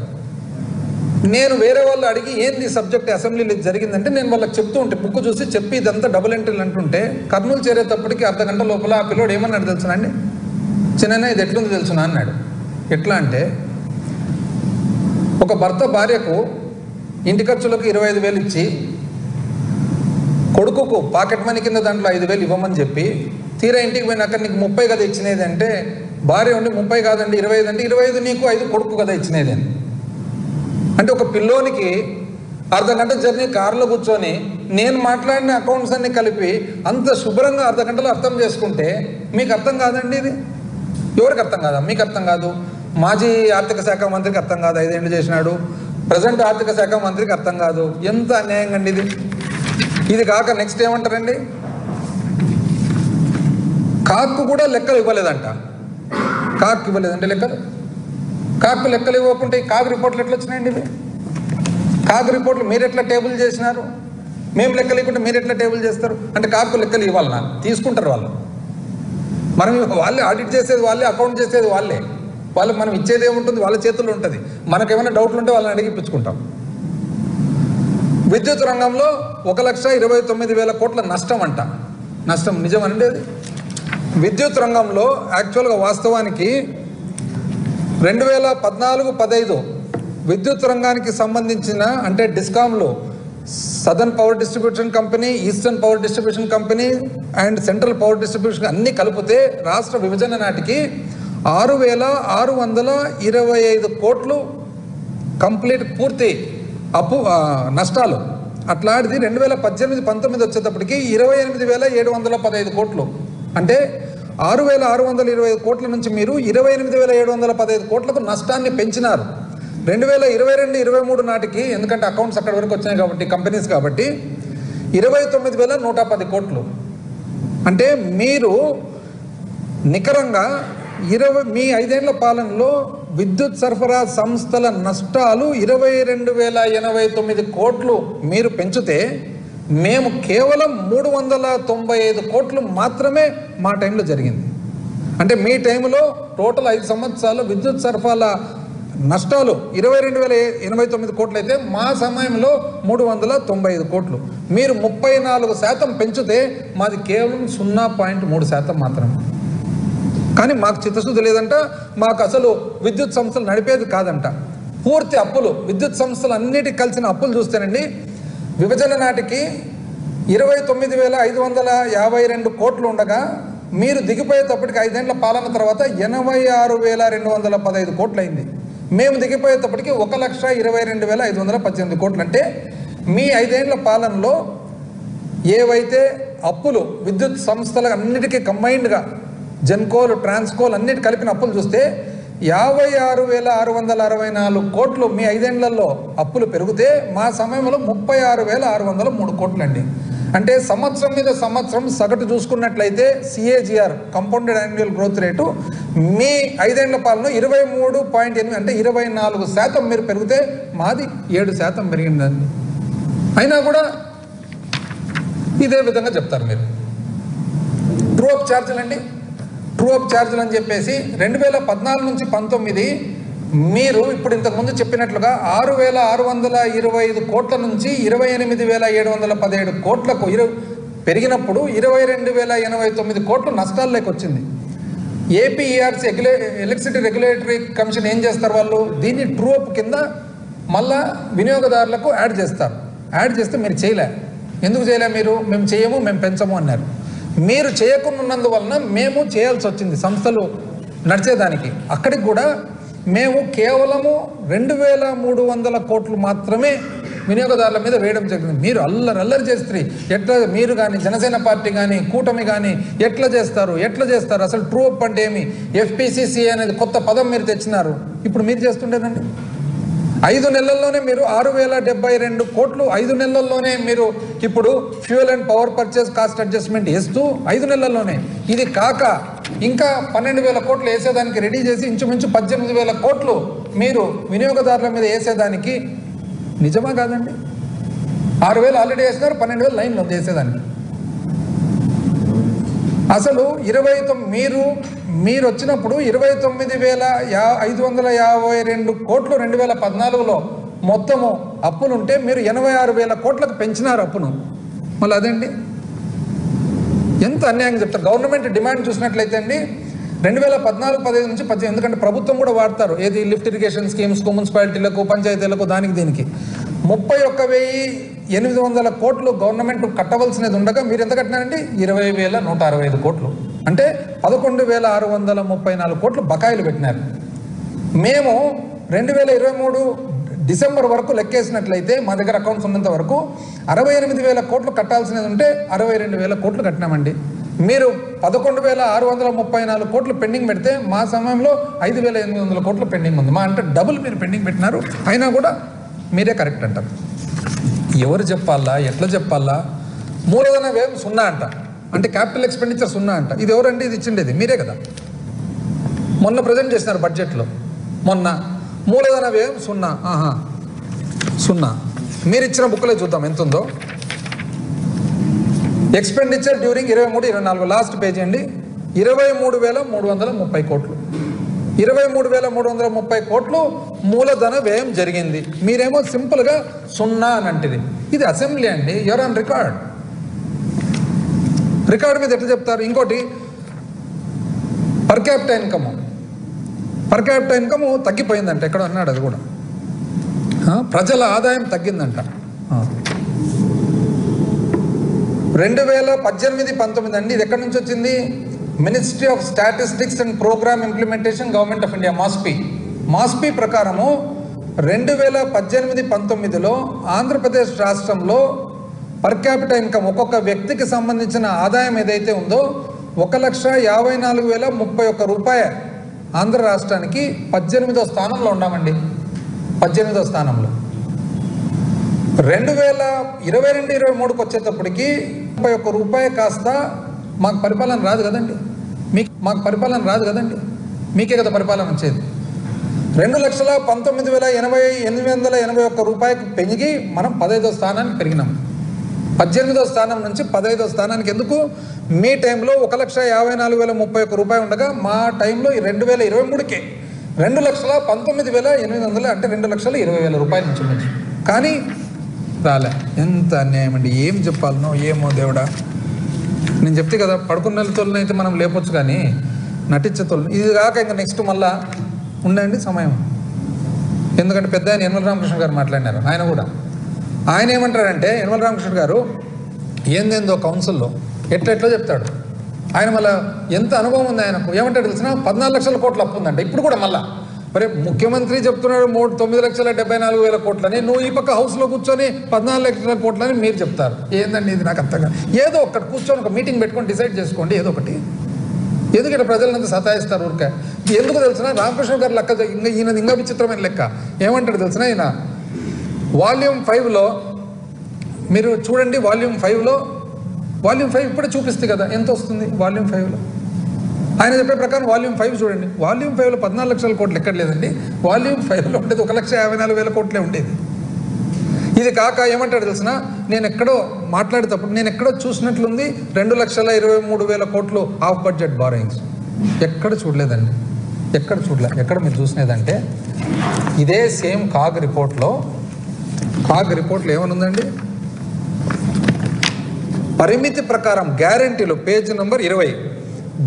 నేను వేరే వాళ్ళు అడిగి ఏంది సబ్జెక్ట్ అసెంబ్లీలో జరిగిందంటే నేను వాళ్ళకి చెప్తూ ఉంటే బుక్ చూసి చెప్పి ఇదంతా డబుల్ ఎంట్రీలు అంటుంటే కర్నూలు చేరేటప్పటికి అర్ధగంట లోపల ఆ పిల్లోడు ఏమన్నాడు తెలుసునండి? చిన్న ఇది ఎట్లుంది తెలుసునా అన్నాడు. ఎట్లా అంటే, ఒక భర్త భార్యకు ఇంటి ఖర్చులకు 25,000 ఇచ్చి కొడుకుకు పాకెట్ మనీ కింద దాంట్లో 5,000 ఇవ్వమని చెప్పి తీరా ఇంటికి పోయినాక నీకు 30 కదా ఇచ్చినది అంటే, భార్య ఉండి 30 కాదండి 25 అంటే 25 నీకు 5 కొడుకు కదా ఇచ్చినది అని. అంటే ఒక పిల్లోనికి అర్ధగంట జర్నీ కారులో కూర్చొని నేను మాట్లాడిన అకౌంట్స్ అన్ని కలిపి అంత శుభ్రంగా అర్ధగంటలో అర్థం చేసుకుంటే మీకు అర్థం కాదండి? ఇది ఎవరికి అర్థం కాదా? మీకు అర్థం కాదు, మాజీ ఆర్థిక శాఖ మంత్రికి అర్థం కాదు, 5 ఏళ్ళు చేసినాడు. ప్రజెంట్ ఆర్థిక శాఖ మంత్రికి అర్థం కాదు. ఎంత అన్యాయంగా అండి ఇది. ఇది కాక నెక్స్ట్ ఏమంటారండి? కాక్కు కూడా లెక్కలు ఇవ్వలేదంట. కాక్కు ఇవ్వలేదంటే లెక్కలు. కాకు లెక్కలు ఇవ్వకుంటే ఈ కాకు రిపోర్ట్లు ఎట్లా వచ్చినాయండి? ఇవి కాకు రిపోర్ట్లు మీరు ఎట్లా టేబుల్ చేసినారు? మేము లెక్కలు ఇవ్వకుంటే మీరు ఎట్లా టేబుల్ చేస్తారు? అంటే కాకు లెక్కలు ఇవ్వాలన్నా తీసుకుంటారు వాళ్ళు. మనం వాళ్ళే ఆడిట్ చేసేది వాళ్ళే, అకౌంట్ చేసేది వాళ్ళే. వాళ్ళకి మనం ఇచ్చేది ఏముంటుంది? వాళ్ళ చేతుల్లో ఉంటుంది. మనకేమైనా డౌట్లు ఉంటే వాళ్ళని అడిగిపించుకుంటాం. విద్యుత్ రంగంలో 1,29,000 కోట్ల నష్టం అంట. నష్టం నిజమండి అది? విద్యుత్ రంగంలో యాక్చువల్గా వాస్తవానికి 2014-15 విద్యుత్ రంగానికి సంబంధించిన అంటే డిస్కామ్లో southern power distribution company, eastern power distribution company and central power distribution అన్నీ కలిపితే రాష్ట్ర విభజన నాటికి 6,625 కోట్లు కంప్లీట్ పూర్తి అప్పు నష్టాలు. అట్లాంటిది 2018-19 వచ్చేటప్పటికి 28,715 కోట్లు. అంటే 6,625 కోట్ల నుంచి మీరు 28,715 కోట్లకు నష్టాన్ని పెంచినారు. 2022-23 నాటికి, ఎందుకంటే అకౌంట్స్ అక్కడి వరకు వచ్చినాయి కాబట్టి కంపెనీస్ కాబట్టి, 29,110 కోట్లు. అంటే మీరు నికరంగా మీ 5 ఏళ్ల పాలనలో విద్యుత్ సరఫరా సంస్థల నష్టాలు 22,089 కోట్లు మీరు పెంచితే మేము కేవలం 395 కోట్లు మాత్రమే మా టైంలో జరిగింది. అంటే మీ టైంలో టోటల్ 5 సంవత్సరాలు విద్యుత్ సరఫరా నష్టాలు 22,089 కోట్లు అయితే మా సమయంలో 395 కోట్లు. మీరు 34% పెంచితే మాది కేవలం 0.3% మాత్రమే. కానీ మాకు చిత్తశుద్ధి లేదంట, మాకు అసలు విద్యుత్ సంస్థలు నడిపేది కాదంట. పూర్తి అప్పులు, విద్యుత్ సంస్థలు అన్నిటికి కలిసిన అప్పులు చూస్తేనండి విభజన నాటికి 29,552 కోట్లు ఉండగా మీరు దిగిపోయేటప్పటికి 5 ఏళ్ల పాలన తర్వాత 86,215 కోట్లు అయింది. మేము దిగిపోయేటప్పటికి 1,22,518 కోట్లు. అంటే మీ 5 ఏళ్ల పాలనలో ఏవైతే అప్పులు విద్యుత్ సంస్థల అన్నిటికీ కంబైన్డ్గా జెన్కోలు, ట్రాన్స్కోలు అన్నిటి కలిపిన అప్పులు చూస్తే 56,664 కోట్లు మీ 5 ఏళ్లలో అప్పులు పెరిగితే మా సమయంలో 36,603 కోట్లు అండి. అంటే సంవత్సరం మీద సంవత్సరం సగటు చూసుకున్నట్లయితే CAGR compounded annual growth rate మీ 5 ఏళ్ల పాలన 23.8 అంటే 24% మీరు పెరిగితే మాది 7% పెరిగిందండి. అయినా కూడా ఇదే విధంగా చెప్తారు మీరు. ట్రూ అప్ ఛార్జీలు అండి, ట్రూ అప్ ఛార్జీలు అని చెప్పేసి 2014 నుంచి 19 మీరు ఇప్పుడు ఇంతకుముందు చెప్పినట్లుగా 6,625 కోట్ల నుంచి 28,717 కోట్లకు పెరిగినప్పుడు 22,089 కోట్లు నష్టాల్లోకి వచ్చింది. ఏపీఈఆర్సీ ఎలక్ట్రిసిటీ రెగ్యులేటరీ కమిషన్ ఏం చేస్తారు, వాళ్ళు దీన్ని ట్రూ అప్ కింద మళ్ళా వినియోగదారులకు యాడ్ చేస్తారు. యాడ్ చేస్తే మీరు చేయలే. ఎందుకు చేయలే మీరు? మేము చేయము, మేము పెంచము అన్నారు. మీరు చేయకున్నందువలన మేము చేయాల్సి వచ్చింది సంస్థలు నడిచేదానికి. అక్కడికి కూడా మేము కేవలము 2,300 కోట్లు మాత్రమే వినియోగదారుల మీద వేయడం జరిగింది. మీరు అల్లరి చేస్తారు. ఎట్లా మీరు కానీ జనసేన పార్టీ కానీ కూటమి కానీ ఎట్లా చేస్తారు? అసలు ట్రూ అప్ అంటే ఏమి? FPCC అనేది కొత్త పదం మీరు తెచ్చినారు. ఇప్పుడు మీరు చేస్తుండేనండి. 5 నెలల్లోనే మీరు 6,072 కోట్లు 5 నెలల్లోనే మీరు ఇప్పుడు fuel and power purchase cost adjustment వేస్తూ 5 నెలల్లోనే. ఇది కాక ఇంకా 12,000 కోట్లు వేసేదానికి రెడీ చేసి ఇంచుమించు 18,000 కోట్లు మీరు వినియోగదారుల మీద వేసేదానికి. నిజమా కాదండి? 6,000 ఆల్రెడీ వేసినారు, 12,000 లైన్లో వేసేదానికి. అసలు 29 మీరు వచ్చినప్పుడు 29,552 కోట్లు 2014లో మొత్తము అప్పులుంటే మీరు 86,000 కోట్లకు పెంచినారు అప్పును. మళ్ళీ అదండి ఎంత అన్యాయం చెప్తారు. గవర్నమెంట్ డిమాండ్ చూసినట్లయితే అండి 2014-15 నుంచి 18, ఎందుకంటే ప్రభుత్వం కూడా వాడతారు ఏది లిఫ్ట్ ఇరిగేషన్ స్కీమ్స్కు, మున్సిపాలిటీలకు, పంచాయతీలకు, దానికి దీనికి 31,800 కోట్లు గవర్నమెంట్ కట్టవలసినది ఉండగా మీరు ఎంత కట్టినారండి? 20,165 కోట్లు. అంటే 11,634 కోట్లు బకాయిలు పెట్టినారు. మేము 2023 డిసెంబర్ వరకు లెక్కేసినట్లయితే మా దగ్గర అకౌంట్స్ ఉన్నంత వరకు 68,000 కోట్లు కట్టాల్సినది ఉంటే 62,000 కోట్లు కట్టినామండి. మీరు 11,634 కోట్లు పెండింగ్ పెడితే మా సమయంలో 5,800 కోట్లు పెండింగ్ ఉంది. మా అంటే డబుల్ మీరు పెండింగ్ పెట్టినారు. అయినా కూడా మీరే కరెక్ట్ అంటారు. ఎవరు చెప్పాలా, ఎట్లా చెప్పాలా? మూలధన వ్యయం 0 అంట, అంటే క్యాపిటల్ ఎక్స్పెండిచర్ 0 అంట. ఇది ఎవరండి? ఇది ఇచ్చిండేది మీరే కదా. మొన్న ప్రజెంట్ చేసినారు బడ్జెట్లో. మొన్న మూలధన వ్యయం 0. 0 మీరు ఇచ్చిన బుక్లో చూద్దాం ఎంత ఉందో. ఎక్స్పెండిచర్ డ్యూరింగ్ 23-24 లాస్ట్ పేజీ అండి. 23,330 కోట్లు. 23,330 కోట్లు మూలధన వ్యయం జరిగింది. మీరేమో సింపుల్గా 0 అని అంటది. ఇది అసెంబ్లీ అండి, యూఆర్ ఆన్ రికార్డ్. రికార్డ్ మీద ఎట్లా చెప్తారు? ఇంకోటి పర్ క్యాపిటల్ ఇన్కమ్ తగ్గిపోయిందంట. ఎక్కడ అన్నాడు అది కూడా. ప్రజల ఆదాయం తగ్గిందంట. 2018-19 అండి. ఇది ఎక్కడి నుంచి వచ్చింది? Ministry of statistics and programme implementation, government of India, MOSPI ప్రకారము 2018-19లో ఆంధ్రప్రదేశ్ రాష్ట్రంలో పర్ క్యాపిటల్ ఇన్కమ్ ఒక్కొక్క వ్యక్తికి సంబంధించిన ఆదాయం ఏదైతే ఉందో 1,54,031 రూపాయలు ఆంధ్ర రాష్ట్రానికి 18వ స్థానంలో ఉన్నామండి. 18వ స్థానంలో. 2022-23కి వచ్చేటప్పటికి 31 రూపాయి కాస్త మాకు పరిపాలన రాదు కదండి. మీకే కదా పరిపాలన వచ్చేది. 2,19,881 రూపాయలకు పెరిగి మనం 15వ స్థానానికి పెరిగినాం. 18వ స్థానం నుంచి 15వ స్థానానికి. ఎందుకు? మీ టైంలో 1,54,031 రూపాయలు ఉండగా మా టైంలో 2023కే 2,19,800 అంటే 2,20,000 రూపాయల నుంచి ఉంది. కానీ రాలే. ఎంత అన్యాయం అండి! ఏం చెప్పాలనో ఏమో దేవుడా. నేను చెప్తే కదా, పడుకున్న తోలనైతే మనం లేపొచ్చు కానీ నటించే తోలు ఇది కాక ఇంకా నెక్స్ట్ మళ్ళా ఉండండి సమయం. ఎందుకంటే పెద్ద ఆయన యనమల రామకృష్ణ గారు మాట్లాడినారు. ఆయన ఏమంటారంటే, యనమల రామకృష్ణ గారు ఏందేందో కౌన్సిల్లో ఎట్లా చెప్తాడు. ఆయన మళ్ళీ ఎంత అనుభవం ఉంది ఆయనకు. ఏమంటాడు తెలిసిన 14 లక్షల కోట్ల అప్పు ఉందంట ఇప్పుడు కూడా. మళ్ళీ మరి ముఖ్యమంత్రి చెప్తున్నాడు 9,74,000 కోట్లని, నువ్వు ఈ పక్క హౌస్లో కూర్చొని 14 లక్షల కోట్లని మీరు చెప్తారు. ఏందండి ఇది? నాకు అర్థంగా. ఏదో ఒక్కటి కూర్చొని ఒక మీటింగ్ పెట్టుకొని డిసైడ్ చేసుకోండి ఏదో ఒకటి. ఎందుకు ఇట్లా ప్రజలంతా సతాయిస్తారు ఊరికే? ఎందుకు తెలిసిన రామకృష్ణ గారు లెక్క ఈయనది ఇంకా విచిత్రమైన లెక్క. ఏమంటాడు తెలిసిన ఆయన వాల్యూమ్ 5లో మీరు చూడండి. వాల్యూమ్ 5 ఇప్పుడే చూపిస్తుంది కదా ఎంత వస్తుంది వాల్యూమ్ 5లో. ఆయన చెప్పే ప్రకారం వాల్యూమ్ 5 చూడండి. వాల్యూమ్ 5లో 14 లక్షల కోట్లు ఎక్కడ లేదండి. వాల్యూమ్ 5లో ఉండేది 1,54,000 కోట్లే ఉండేది. ఇది కాక ఏమంటాడు తెలిసిన, నేను ఎక్కడో మాట్లాడేటప్పుడు నేను ఎక్కడో చూసినట్లుంది 2,23,000 కోట్లు ఆఫ్ బడ్జెట్ బారోయింగ్స్. ఎక్కడ చూడలేదండి, ఎక్కడ చూడలేదు. ఎక్కడ మీరు చూసినదంటే ఇదే సేమ్ కాగ్ రిపోర్ట్లో ఏమనుందండి, పరిమితి ప్రకారం గ్యారంటీలు పేజ్ నెంబర్ 20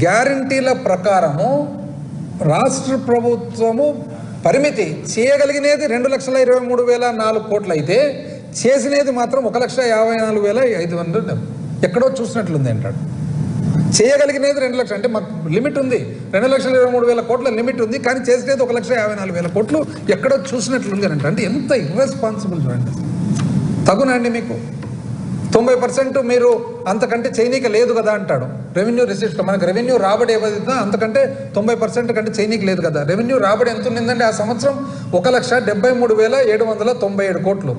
గ్యారంటీల ప్రకారము రాష్ట్ర ప్రభుత్వము పరిమితి చేయగలిగినది 2,23,004 కోట్లు అయితే చేసినది మాత్రం 1,54,500. ఎక్కడో చూసినట్లుంది అంటాడు. చేయగలిగినది 2 లక్షలు అంటే మాకు లిమిట్ ఉంది, 2,23,000 కోట్ల లిమిట్ ఉంది, కానీ చేసినది 1,54,000 కోట్లు ఎక్కడో చూసినట్లుంది అని అంటే ఎంత ఇర్రెస్పాన్సిబుల్ చూడండి. తగునండి మీకు 90% మీరు అంతకంటే చేయనీక లేదు కదా అంటాడు. రెవెన్యూ రిసిప్ట్ మనకు రెవెన్యూ రాబడి ఏదైతే అంతకంటే 90% కంటే చేయనీకి లేదు కదా. రెవెన్యూ రాబడి ఎంత ఉండిందంటే ఆ సంవత్సరం 1,73,797 కోట్లు.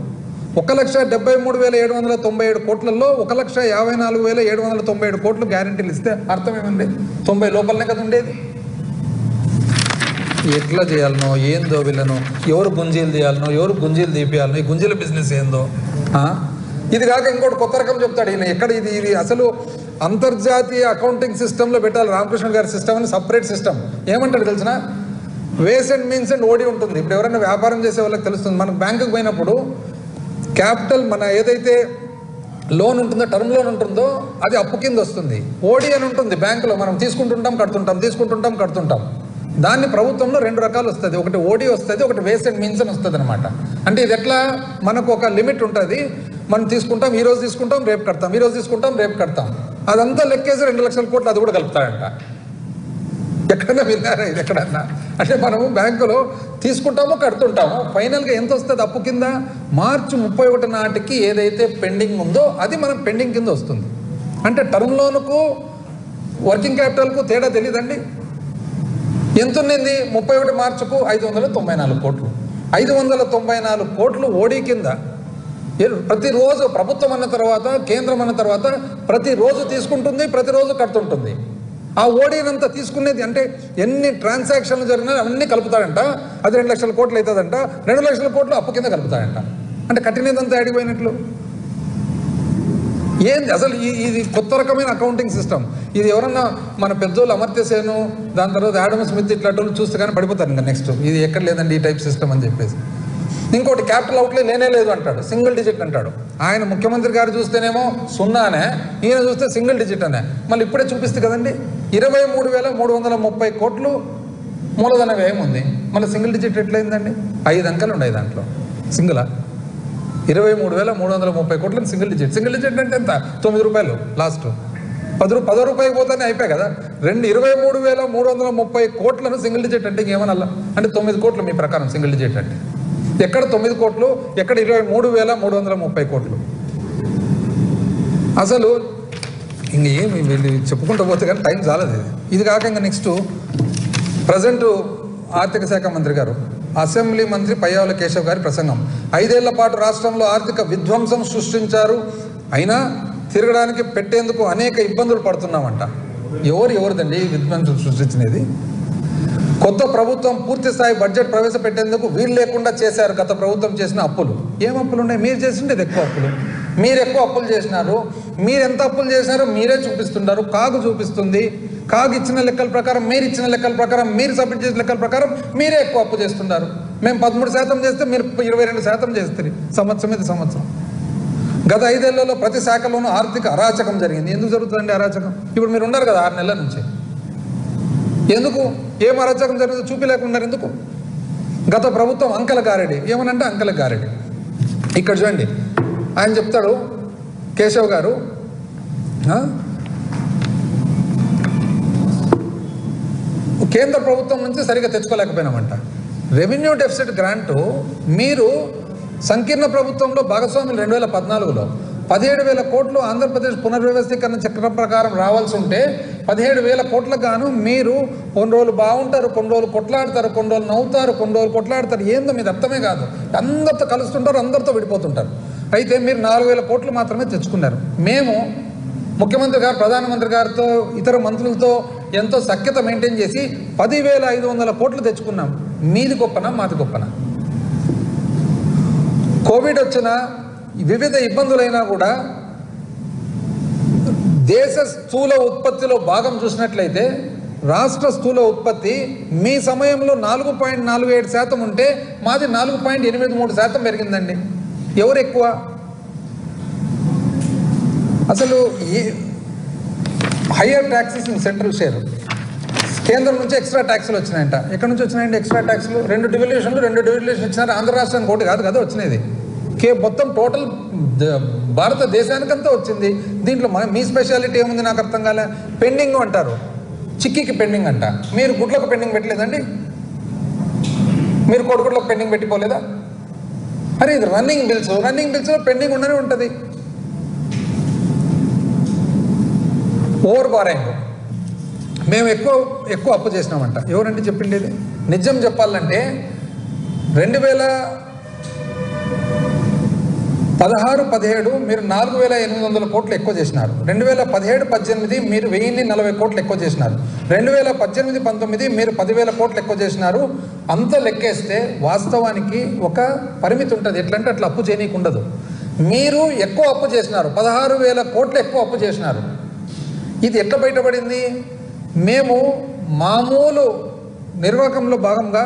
1,73,797 కోట్లలో 1,54,797 కోట్లు గ్యారెంటీలు ఇస్తే అర్థం ఏమండి? 90 లోపలనే కదా ఉండేది. ఎట్లా చేయాలనో ఏందో వీళ్ళను, ఎవరు గుంజీలు తీయాలనో ఎవరు గుంజీలు తీపియాలనో, ఈ గుంజీల బిజినెస్ ఏందో. ఇది కాక ఇంకోటి కొత్త రకం చెప్తాడు ఈయన. ఎక్కడ ఇది అసలు అంతర్జాతీయ అకౌంటింగ్ సిస్టంలో పెట్టాలి రామకృష్ణ గారి సిస్టమ్ అని, సపరేట్ సిస్టమ్. ఏమంటాడు తెలిసిన, వేస్ అండ్ మీన్స్ అండ్ ఓడి ఉంటుంది. ఇప్పుడు ఎవరైనా వ్యాపారం చేసే వాళ్ళకి తెలుస్తుంది. మనకు బ్యాంకుకి పోయినప్పుడు క్యాపిటల్ మన ఏదైతే లోన్ ఉంటుందో, టర్మ్ లోన్ ఉంటుందో అది అప్పు కింద వస్తుంది. ఓడి అని ఉంటుంది బ్యాంకులో, మనం తీసుకుంటుంటాం కడుతుంటాం. దాన్ని ప్రభుత్వంలో 2 రకాలు వస్తుంది. ఒకటి ఓడి వస్తుంది, ఒకటి వేస్ అండ్ మీన్స్ అని వస్తుంది అనమాట. అంటే ఇది ఎట్లా, మనకు ఒక లిమిట్ ఉంటుంది. మనం తీసుకుంటాం, ఈరోజు తీసుకుంటాం రేపు కడతాం, ఈరోజు తీసుకుంటాం రేపు కడతాం. అదంతా లెక్కేసి 2 లక్షల కోట్లు అది కూడా కలుపుతాడంట. ఎక్కడన్నా విన్నారా ఇది ఎక్కడన్నా? అంటే మనము బ్యాంకులో తీసుకుంటామో కడుతుంటామో, ఫైనల్గా ఎంత వస్తుంది అప్పు కింద? మార్చి 31 నాటికి ఏదైతే పెండింగ్ ఉందో అది మనం పెండింగ్ కింద వస్తుంది. అంటే టర్మ్ లోనుకు వర్కింగ్ క్యాపిటల్కు తేడా తెలియదండి. ఎంత ఉన్నింది 31 మార్చుకు? 594 కోట్లు. 594 కోట్లు ఓడి కింద. ప్రతిరోజు ప్రభుత్వం అన్న తర్వాత, కేంద్రం అన్న తర్వాత ప్రతిరోజు తీసుకుంటుంది, ప్రతిరోజు కడుతుంటుంది. ఆ ఓడీనంతా తీసుకునేది అంటే ఎన్ని ట్రాన్సాక్షన్లు జరిగినా అవన్నీ కలుపుతాడంట. అది 2 లక్షల కోట్లు అవుతుందంట. 2 లక్షల కోట్లు అప్పు కింద కలుపుతాడంట. అంటే కట్టినదంతా అడిగిపోయినట్లు. ఏంది అసలు ఇది? కొత్త రకమైన అకౌంటింగ్ సిస్టమ్ ఇది. ఎవరన్నా మన పెద్దోళ్ళు అమర్త్య సేను, దాని తర్వాత ఆడమ్ స్మిత్ ఇట్లాంటి వాళ్ళు చూస్తే కానీ పడిపోతారు. ఇంకా నెక్స్ట్ ఇది ఎక్కడ లేదండి ఈ టైప్ సిస్టమ్ అని చెప్పేసి. ఇంకోటి క్యాపిటల్ అవుట్లే లేనే లేదు అంటాడు, సింగిల్ డిజిట్ అంటాడు. ఆయన ముఖ్యమంత్రి గారు చూస్తేనేమో 0 ఈయన చూస్తే సింగిల్ డిజిట్ అనే. మళ్ళీ ఇప్పుడే చూపిస్తుంది కదండి. 23,330 కోట్లు మూలధన వ్యయం ఉంది. మళ్ళీ సింగిల్ డిజిట్ ఎట్లయిందండి? 5 అంకెలు ఉన్నాయి దాంట్లో. సింగిలా 23,330 కోట్లని సింగిల్ డిజిట్. సింగిల్ డిజిట్ అంటే ఎంత? 9 రూపాయలు లాస్ట్. 10 రూపాయలు పోతానే అయిపోయాయి కదా. 23,330 కోట్లను సింగిల్ డిజిట్ అంటే ఇంకేమన్నా అంటే 9 కోట్లు మీ ప్రకారం సింగిల్ డిజిట్ అంటే. ఎక్కడ 9 కోట్లు, ఎక్కడ 23,330 కోట్లు? అసలు ఇంకేమి వీళ్ళు చెప్పుకుంటూ పోతే కానీ టైం చాలదు. ఇది కాక ఇంకా నెక్స్ట్ ప్రజెంట్ ఆర్థిక శాఖ మంత్రి గారు, అసెంబ్లీ మంత్రి పయ్యావుల కేశవ్ గారి ప్రసంగం. 5 ఏళ్ల పాటు రాష్ట్రంలో ఆర్థిక విధ్వంసం సృష్టించారు, అయినా తిరగడానికి పెట్టేందుకు అనేక ఇబ్బందులు పడుతున్నామంట. ఎవరిదండి విధ్వంసం సృష్టించినది? కొత్త ప్రభుత్వం పూర్తి స్థాయి బడ్జెట్ ప్రవేశపెట్టేందుకు వీలు లేకుండా చేశారు గత ప్రభుత్వం చేసిన అప్పులు. ఏం అప్పులు ఉన్నాయి? మీరు చేసిండేది ఎక్కువ అప్పులు. మీరు ఎక్కువ అప్పులు చేసినారు. మీరు ఎంత అప్పులు చేసినారో మీరే చూపిస్తున్నారు. కాగు చూపిస్తుంది. కాగు ఇచ్చిన లెక్కల ప్రకారం, మీరు ఇచ్చిన లెక్కల ప్రకారం, మీరు సబ్మిట్ చేసిన లెక్కల ప్రకారం మీరే ఎక్కువ అప్పు చేస్తున్నారు. మేము 13% చేస్తే మీరు 22% చేస్తారు సంవత్సరం మీద సంవత్సరం. గత 5 ఏళ్లలో ప్రతి శాఖలోనూ ఆర్థిక అరాచకం జరిగింది. ఎందుకు జరుగుతుందండి అరాచకం? ఇప్పుడు మీరు ఉన్నారు కదా 6 నెలల నుంచి. ఎందుకు? ఏం అరాచకం జరిగిందో చూపిలేకున్నారు ఎందుకు? గత ప్రభుత్వం అంకెల గారెడి. ఏమనంటే అంకెల గారెడి. ఇక్కడ చూడండి, ఆయన చెప్తాడు కేశవ్ గారు, కేంద్ర ప్రభుత్వం నుంచి సరిగ్గా తెచ్చుకోలేకపోయినామంట. రెవెన్యూ డెఫిసిట్ గ్రాంటు మీరు సంకీర్ణ ప్రభుత్వంలో భాగస్వాములు 2014లో 17,000 కోట్లు ఆంధ్రప్రదేశ్ పునర్వ్యవస్థీకరణ చక్రం ప్రకారం రావాల్సి ఉంటే 17,000 కోట్లకు గాను మీరు కొన్ని రోజులు బాగుంటారు, కొన్ని రోజులు కొట్లాడతారు, కొన్ని రోజులు నవ్వుతారు, కొన్ని రోజులు కొట్లాడతారు. ఏందో మీరు అర్థమే కాదు. అందరితో కలుస్తుంటారు, అందరితో విడిపోతుంటారు. అయితే మీరు 4,000 కోట్లు మాత్రమే తెచ్చుకున్నారు. మేము ముఖ్యమంత్రి గారు, ప్రధానమంత్రి గారితో, ఇతర మంత్రులతో ఎంతో సఖ్యత మెయింటైన్ చేసి 10,500 కోట్లు తెచ్చుకున్నాం. మీది గొప్పనా మాది గొప్పనా? కోవిడ్ వచ్చిన వివిధ ఇబ్బందులైనా కూడా దేశ స్థూల ఉత్పత్తిలో భాగం చూసినట్లయితే రాష్ట్ర స్థూల ఉత్పత్తి మీ సమయంలో 4.47% ఉంటే మాది 4.83% పెరిగిందండి. ఎవరు ఎక్కువ? అసలు ఈ higher taxes in central share, కేంద్రం నుంచి ఎక్స్ట్రా ట్యాక్స్లు వచ్చినాయంట. ఎక్కడి నుంచి వచ్చినాయండి ఎక్స్ట్రా ట్యాక్స్లు? 2 డివిల్యూషన్ ఇచ్చినారు. ఆంధ్ర రాష్ట్రానికి ఒకటి కాదు కదా వచ్చినది, మొత్తం టోటల్ భారతదేశానికంతా వచ్చింది. దీంట్లో మీ స్పెషాలిటీ ఏముంది నాకు అర్థం కాలే. పెండింగ్ అంటారు, చిక్కీకి పెండింగ్ అంట. మీరు గుడ్లకు పెండింగ్ పెట్టలేదండి? మీరు కొడుకుట్లకు పెండింగ్ పెట్టిపోలేదా? అరే ఇది రన్నింగ్ బిల్స్లో పెండింగ్ ఉండనే ఉంటుంది. ఓవర్ బారింగ్, మేము ఎక్కువ అప్పు చేసినామంట. ఎవరంటే చెప్పిండేది? నిజం చెప్పాలంటే 2016-17 మీరు 4,800 కోట్లు ఎక్కువ చేసినారు. 2017-18 మీరు 1,040 కోట్లు ఎక్కువ చేసినారు. 2018-19 మీరు 10,000 కోట్లు ఎక్కువ చేసినారు. అంత లెక్కేస్తే వాస్తవానికి ఒక పరిమితి ఉంటుంది. ఎట్లంటే అట్లా అప్పు చేయనీకి ఉండదు. మీరు ఎక్కువ అప్పు చేసినారు, 16,000 కోట్లు ఎక్కువ అప్పు చేసినారు. ఇది ఎట్లా బయటపడింది? మేము మామూలు నిర్వాహకంలో భాగంగా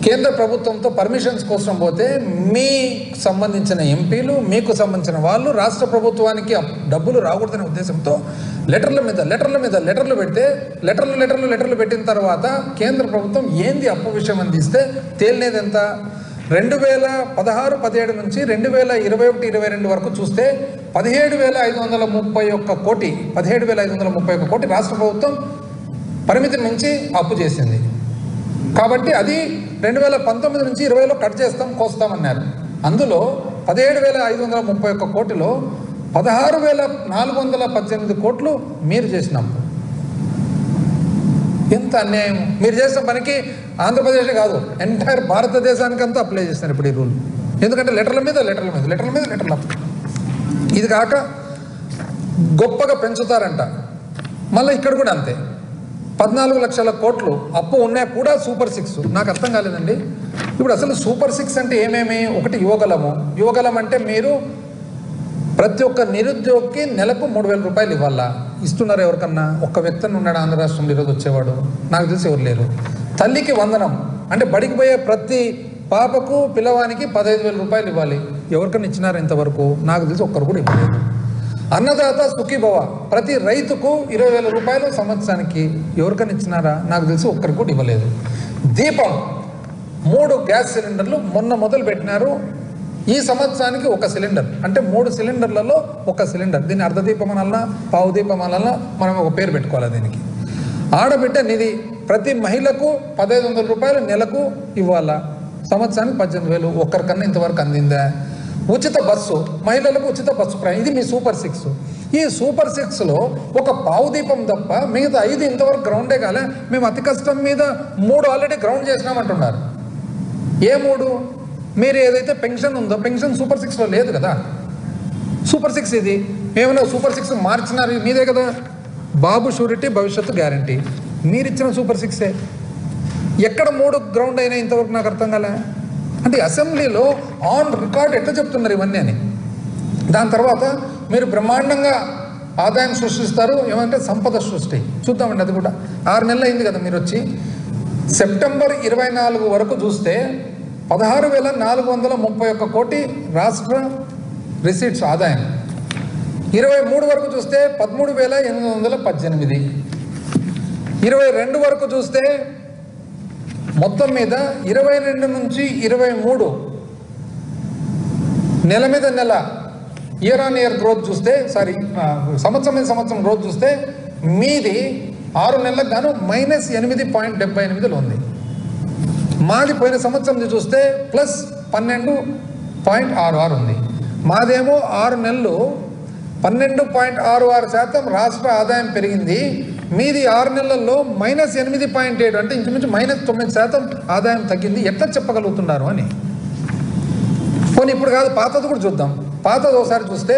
కేంద్ర ప్రభుత్వంతో పర్మిషన్స్ కోసం పోతే మీకు సంబంధించిన ఎంపీలు, మీకు సంబంధించిన వాళ్ళు రాష్ట్ర ప్రభుత్వానికి డబ్బులు రాకూడదనే ఉద్దేశంతో లెటర్లు పెడితే లెటర్లు పెట్టిన తర్వాత కేంద్ర ప్రభుత్వం ఏంది అప్పు విషయం అందిస్తే తేలినేది ఎంత? 2016-17 నుంచి 2021-22 వరకు చూస్తే 17,531 కోటి రాష్ట్ర ప్రభుత్వం పరిమితి నుంచి అప్పు చేసింది. కాబట్టి అది 2019 నుంచి 20లో కట్ చేస్తాం, కోస్తామన్నారు. అందులో 17,531 కోటిలో 16,418 కోట్లు మీరు చేసినాం. ఎంత అన్యాయం! మీరు చేసిన పనికి ఆంధ్రప్రదేశ్ కాదు, ఎంటైర్ భారతదేశానికంతా అప్లై చేస్తున్నారు ఇప్పుడు ఈ రూల్. ఎందుకంటే లెటర్ల మీద ఇది కాక గొప్పగా పెంచుతారంట. మళ్ళీ ఇక్కడ కూడా అంతే, 14 లక్షల కోట్లు అప్పు ఉన్నాయి కూడా సూపర్ 6. నాకు అర్థం కాలేదండి. ఇప్పుడు అసలు సూపర్ 6 అంటే ఏమేమి? ఒకటి యువగలం అంటే మీరు ప్రతి ఒక్క నిరుద్యోగికి నెలకు 3,000 రూపాయలు ఇవ్వాలా. ఇస్తున్నారు ఎవరికన్నా? ఒక్క వ్యక్తిని ఉన్నాడు ఆంధ్ర రాష్ట్రంలో ఈరోజు వచ్చేవాడు? నాకు తెలిసి ఎవరు లేరు. తల్లికి వందనం అంటే బడికి పోయే ప్రతి పాపకు పిల్లవానికి 15,000 రూపాయలు ఇవ్వాలి. ఎవరికన్నా ఇచ్చినారు ఇంతవరకు? నాకు తెలిసి ఒక్కరు కూడా ఇవ్వలేదు. అన్నదాత సుఖీభవ, ప్రతి రైతుకు 20,000 రూపాయలు సంవత్సరానికి ఎవరికైనా ఇచ్చినారా? నాకు తెలిసి ఒక్కరికి కూడా ఇవ్వలేదు. దీపం 3 గ్యాస్ సిలిండర్లు మొన్న మొదలు పెట్టినారు. ఈ సంవత్సరానికి 1 సిలిండర్, అంటే 3 సిలిండర్లలో 1 సిలిండర్. దీన్ని అర్ధదీపం అనాలన్నా, పావు దీపం అనాలన్నా మనం ఒక పేరు పెట్టుకోవాలి దీనికి. ఆడబిడ్డ నిధి ప్రతి మహిళకు 1,500 రూపాయలు నెలకు ఇవ్వాలా. సంవత్సరానికి 18,000. ఒక్కరికన్నా ఇంతవరకు అందిందా? ఉచిత బస్సు, మహిళలకు ఉచిత బస్సు ప్రయాణం. ఇది మీ సూపర్ 6. ఈ సూపర్ 6లో ఒక పావు దీపం తప్ప మిగతా 5 ఇంతవరకు గ్రౌండే కాలే. మేము అతి కష్టం మీద 3 ఆల్రెడీ గ్రౌండ్ చేసినామంటున్నారు. ఏ 3? మీరు ఏదైతే పెన్షన్ ఉందో పెన్షన్ సూపర్ 6లో లేదు కదా. సూపర్ 6 ఇది. ఏమైనా సూపర్ 6 మార్చినారు, మీదే కదా. బాబు షూరిటీ, భవిష్యత్తు గ్యారంటీ మీరు ఇచ్చిన సూపర్ 6. ఎక్కడ 3 గ్రౌండ్ అయినా ఇంతవరకు నాకు అర్థం కాలే. అంటే అసెంబ్లీలో ఆన్ రికార్డ్ ఎట్లా చెప్తున్నారు ఇవన్నీ అని. దాని తర్వాత మీరు బ్రహ్మాండంగా ఆదాయం సృష్టిస్తారు, ఏమంటే సంపద సృష్టి. చూద్దామండి, అది కూడా 6 నెలలు అయింది కదా మీరు వచ్చి. సెప్టెంబర్ 24 వరకు చూస్తే 16,431 కోటి రాష్ట్ర రిసీట్స్ ఆదాయం. 23 వరకు చూస్తే 13,818. 22 వరకు చూస్తే మొత్తం మీద 22 నుంచి 23 నెల మీద నెల ఇయర్ ఆన్ ఇయర్ గ్రోత్ చూస్తే, సంవత్సరం మీద సంవత్సరం గ్రోత్ చూస్తే మీది 6 నెలలకు గాను -8.78లో ఉంది. మాది పోయిన సంవత్సరం చూస్తే +12.66 ఉంది. మాదేమో 6 నెలలు 12.66% రాష్ట్ర ఆదాయం పెరిగింది. మీది 6 నెలల్లో -8.7 అంటే ఇంచుమించు -9% ఆదాయం తగ్గింది. ఎట్లా చెప్పగలుగుతున్నారు అని. పోనీ ఇప్పుడు కాదు, పాతది కూడా చూద్దాం. పాతది ఒకసారి చూస్తే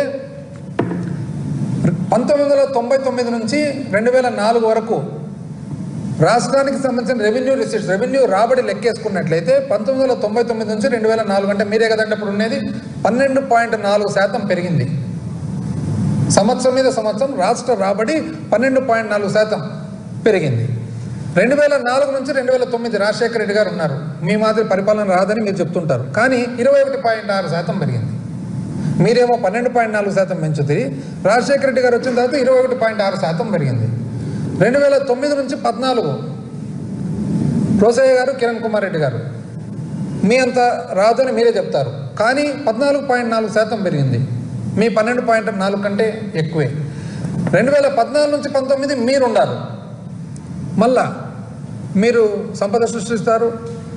1999 నుంచి 2004 వరకు రాష్ట్రానికి సంబంధించిన రెవెన్యూ రాబడి లెక్కేసుకున్నట్లయితే 1999 నుంచి 2004 అంటే మీరే కదండి అప్పుడు ఉండేది, 12.4% పెరిగింది. సంవత్సరం మీద సంవత్సరం రాష్ట్ర రాబడి 12.4% పెరిగింది. 2004 నుంచి 2009 రాజశేఖర రెడ్డి గారు ఉన్నారు. మీ మాదిరి పరిపాలన రాదని మీరు చెప్తుంటారు, కానీ 21.6% పెరిగింది. మీరేమో 12.4% పెంచుతుంది. రాజశేఖర రెడ్డి గారు వచ్చిన తర్వాత 21.6% పెరిగింది. 2009 నుంచి 14 రోసయ్య గారు, కిరణ్ కుమార్ రెడ్డి గారు మీ అంత రాదని మీరే చెప్తారు, కానీ 14.4% పెరిగింది. మీ 12.4 కంటే ఎక్కువే. 2014 నుంచి 19 మీరున్నారు. మళ్ళా మీరు సంపద సృష్టిస్తారు,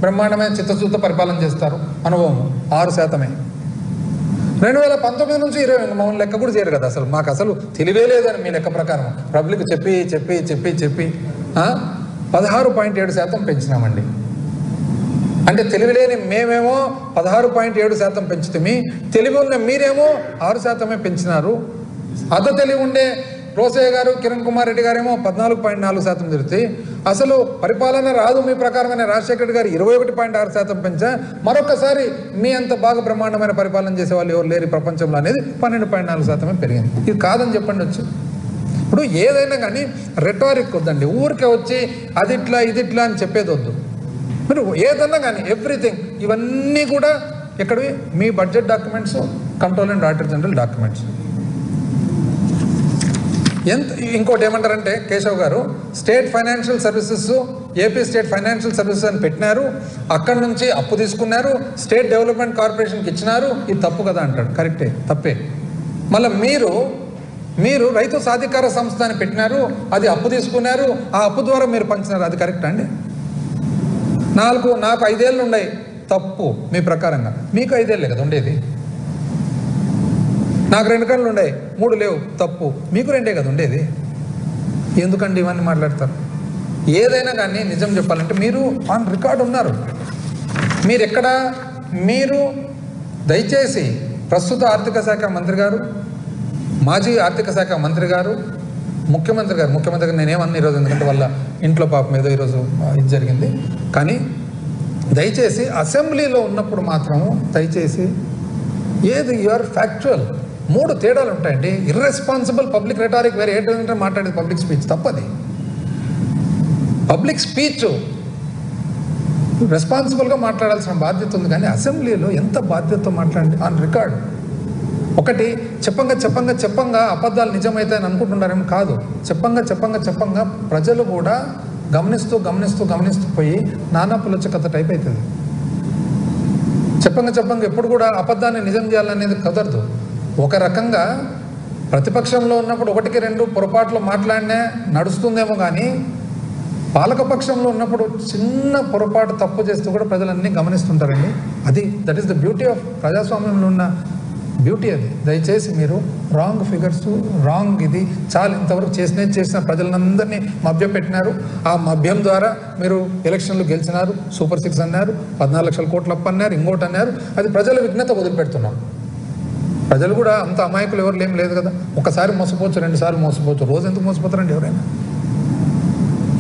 బ్రహ్మాండమైన చిత్తశుద్ధ పరిపాలన చేస్తారు. అనుభవం 6%. 2019 నుంచి 20 మమ్మల్ని లెక్క కూడా చేయరు కదా. మాకు అసలు తెలివే లేదని మీ లెక్క ప్రకారం పబ్లిక్ చెప్పి 16.7% పెంచినామండి. అంటే తెలివిలేని మేమేమో 16.7% పెంచుతామి, తెలివి ఉన్న మీరేమో 6% పెంచినారు. తెలివి ఉండే రోసయ్య గారు, కిరణ్ కుమార్ రెడ్డి గారేమో 14.4% తిరుగుతాయి. అసలు పరిపాలన రాదు మీ ప్రకారంగానే రాజశేఖర రెడ్డి గారు 21.6% పెంచా. మరొకసారి మీ అంత బాగా బ్రహ్మాండమైన పరిపాలన చేసే వాళ్ళు ఎవరు లేరు ప్రపంచంలో అనేది 12.4% పెరిగింది. ఇది కాదని చెప్పండి వచ్చి. ఇప్పుడు ఏదైనా కానీ రెటారిక్ వద్దండి, ఊరికే వచ్చి అది ఇట్లా ఇది ఇట్లా అని చెప్పేది వద్దు. మీరు ఏదన్నా కానీ ఎవ్రీథింగ్ ఇవన్నీ కూడా ఎక్కడివి, మీ budget documents, control and auditor general documents. ఇంకోటి ఏమంటారంటే కేశవ్ గారు, state financial services, AP state financial services అని పెట్టినారు, అక్కడి నుంచి అప్పు తీసుకున్నారు, స్టేట్ డెవలప్మెంట్ కార్పొరేషన్కి ఇచ్చినారు. ఇది తప్పు కదా అంటాడు. కరెక్టే, తప్పే. మళ్ళీ మీరు రైతు సాధికార సంస్థ అని పెట్టినారు, అది అప్పు తీసుకున్నారు, ఆ అప్పు ద్వారా మీరు పంచినారు. అది కరెక్టా అండి? నాకు 5 ఏళ్ళు ఉన్నాయి, తప్పు మీ ప్రకారంగా. మీకు 5 ఏళ్ళే కదా ఉండేది. నాకు 2 కళ్ళు ఉన్నాయి, 3 లేవు, తప్పు. మీకు 2 కదా ఉండేది. ఎందుకండి ఇవన్నీ మాట్లాడతారు? ఏదైనా కానీ నిజం చెప్పాలంటే మీరు ఆన్ రికార్డ్ ఉన్నారు. మీరు దయచేసి ప్రస్తుత ఆర్థిక శాఖ మంత్రి గారు, మాజీ ఆర్థిక శాఖ మంత్రి గారు, ముఖ్యమంత్రి గారు నేనేమన్నా ఈరోజు, ఎందుకంటే వాళ్ళ ఇంట్లో పాపం ఏదో ఈరోజు ఇది జరిగింది. కానీ దయచేసి అసెంబ్లీలో ఉన్నప్పుడు మాత్రము దయచేసి ఏది యూఆర్ ఫ్యాక్చువల్. 3 తేడాలు ఉంటాయండి. ఇర్రెస్పాన్సిబుల్ పబ్లిక్ రెటారిక్ వేరే, ఏంటంటే మాట్లాడేది పబ్లిక్ స్పీచ్ తప్పది. పబ్లిక్ స్పీచ్ రెస్పాన్సిబుల్గా మాట్లాడాల్సిన బాధ్యత ఉంది, కానీ అసెంబ్లీలో ఎంత బాధ్యతతో మాట్లాడండి. ఆన్ రికార్డ్ ఒకటి చెప్పంగా అబద్ధాలు నిజమైతే అని అనుకుంటున్నారేమో. కాదు, చెప్పంగా ప్రజలు కూడా గమనిస్తూ పోయి నానా పులచ్చ కథ టైప్ అవుతుంది. చెప్పంగా ఎప్పుడు కూడా అబద్ధాన్ని నిజం చేయాలనేది కుదరదు. ఒక రకంగా ప్రతిపక్షంలో ఉన్నప్పుడు 1-2 పొరపాట్లు మాట్లాడినా నడుస్తుందేమో, కానీ పాలకపక్షంలో ఉన్నప్పుడు చిన్న పొరపాటు తప్పు చేస్తూ కూడా ప్రజలన్నీ గమనిస్తుంటారండి. That is the beauty of ప్రజాస్వామ్యంలో ఉన్న బ్యూటీ. అది దయచేసి మీరు రాంగ్ ఫిగర్స్, రాంగ్ ఇది చాలా ఇంతవరకు చేసిన ప్రజలందరినీ మభ్యపెట్టినారు. ఆ మభ్యం ద్వారా మీరు ఎలక్షన్లు గెలిచినారు, సూపర్ 6 అన్నారు, 14 లక్షల కోట్లు అప్పు అన్నారు, ఇంకోటి అన్నారు. అది ప్రజల విఘ్నత వదిలిపెడుతున్నాం. ప్రజలు కూడా అంత అమాయకులు ఎవరు ఏం లేదు కదా. ఒకసారి మోసపోవచ్చు, 2 సార్లు మోసపోవచ్చు. రోజు ఎందుకు మోసపోతారండి ఎవరైనా?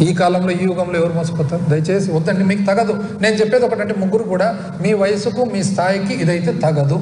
ఈ కాలంలో ఈ యుగంలో ఎవరు మోసపోతారు? దయచేసి వద్దండి, మీకు తగదు. నేను చెప్పేది ఒకటంటే ముగ్గురు కూడా మీ వయసుకు మీ స్థాయికి ఇదైతే తగదు.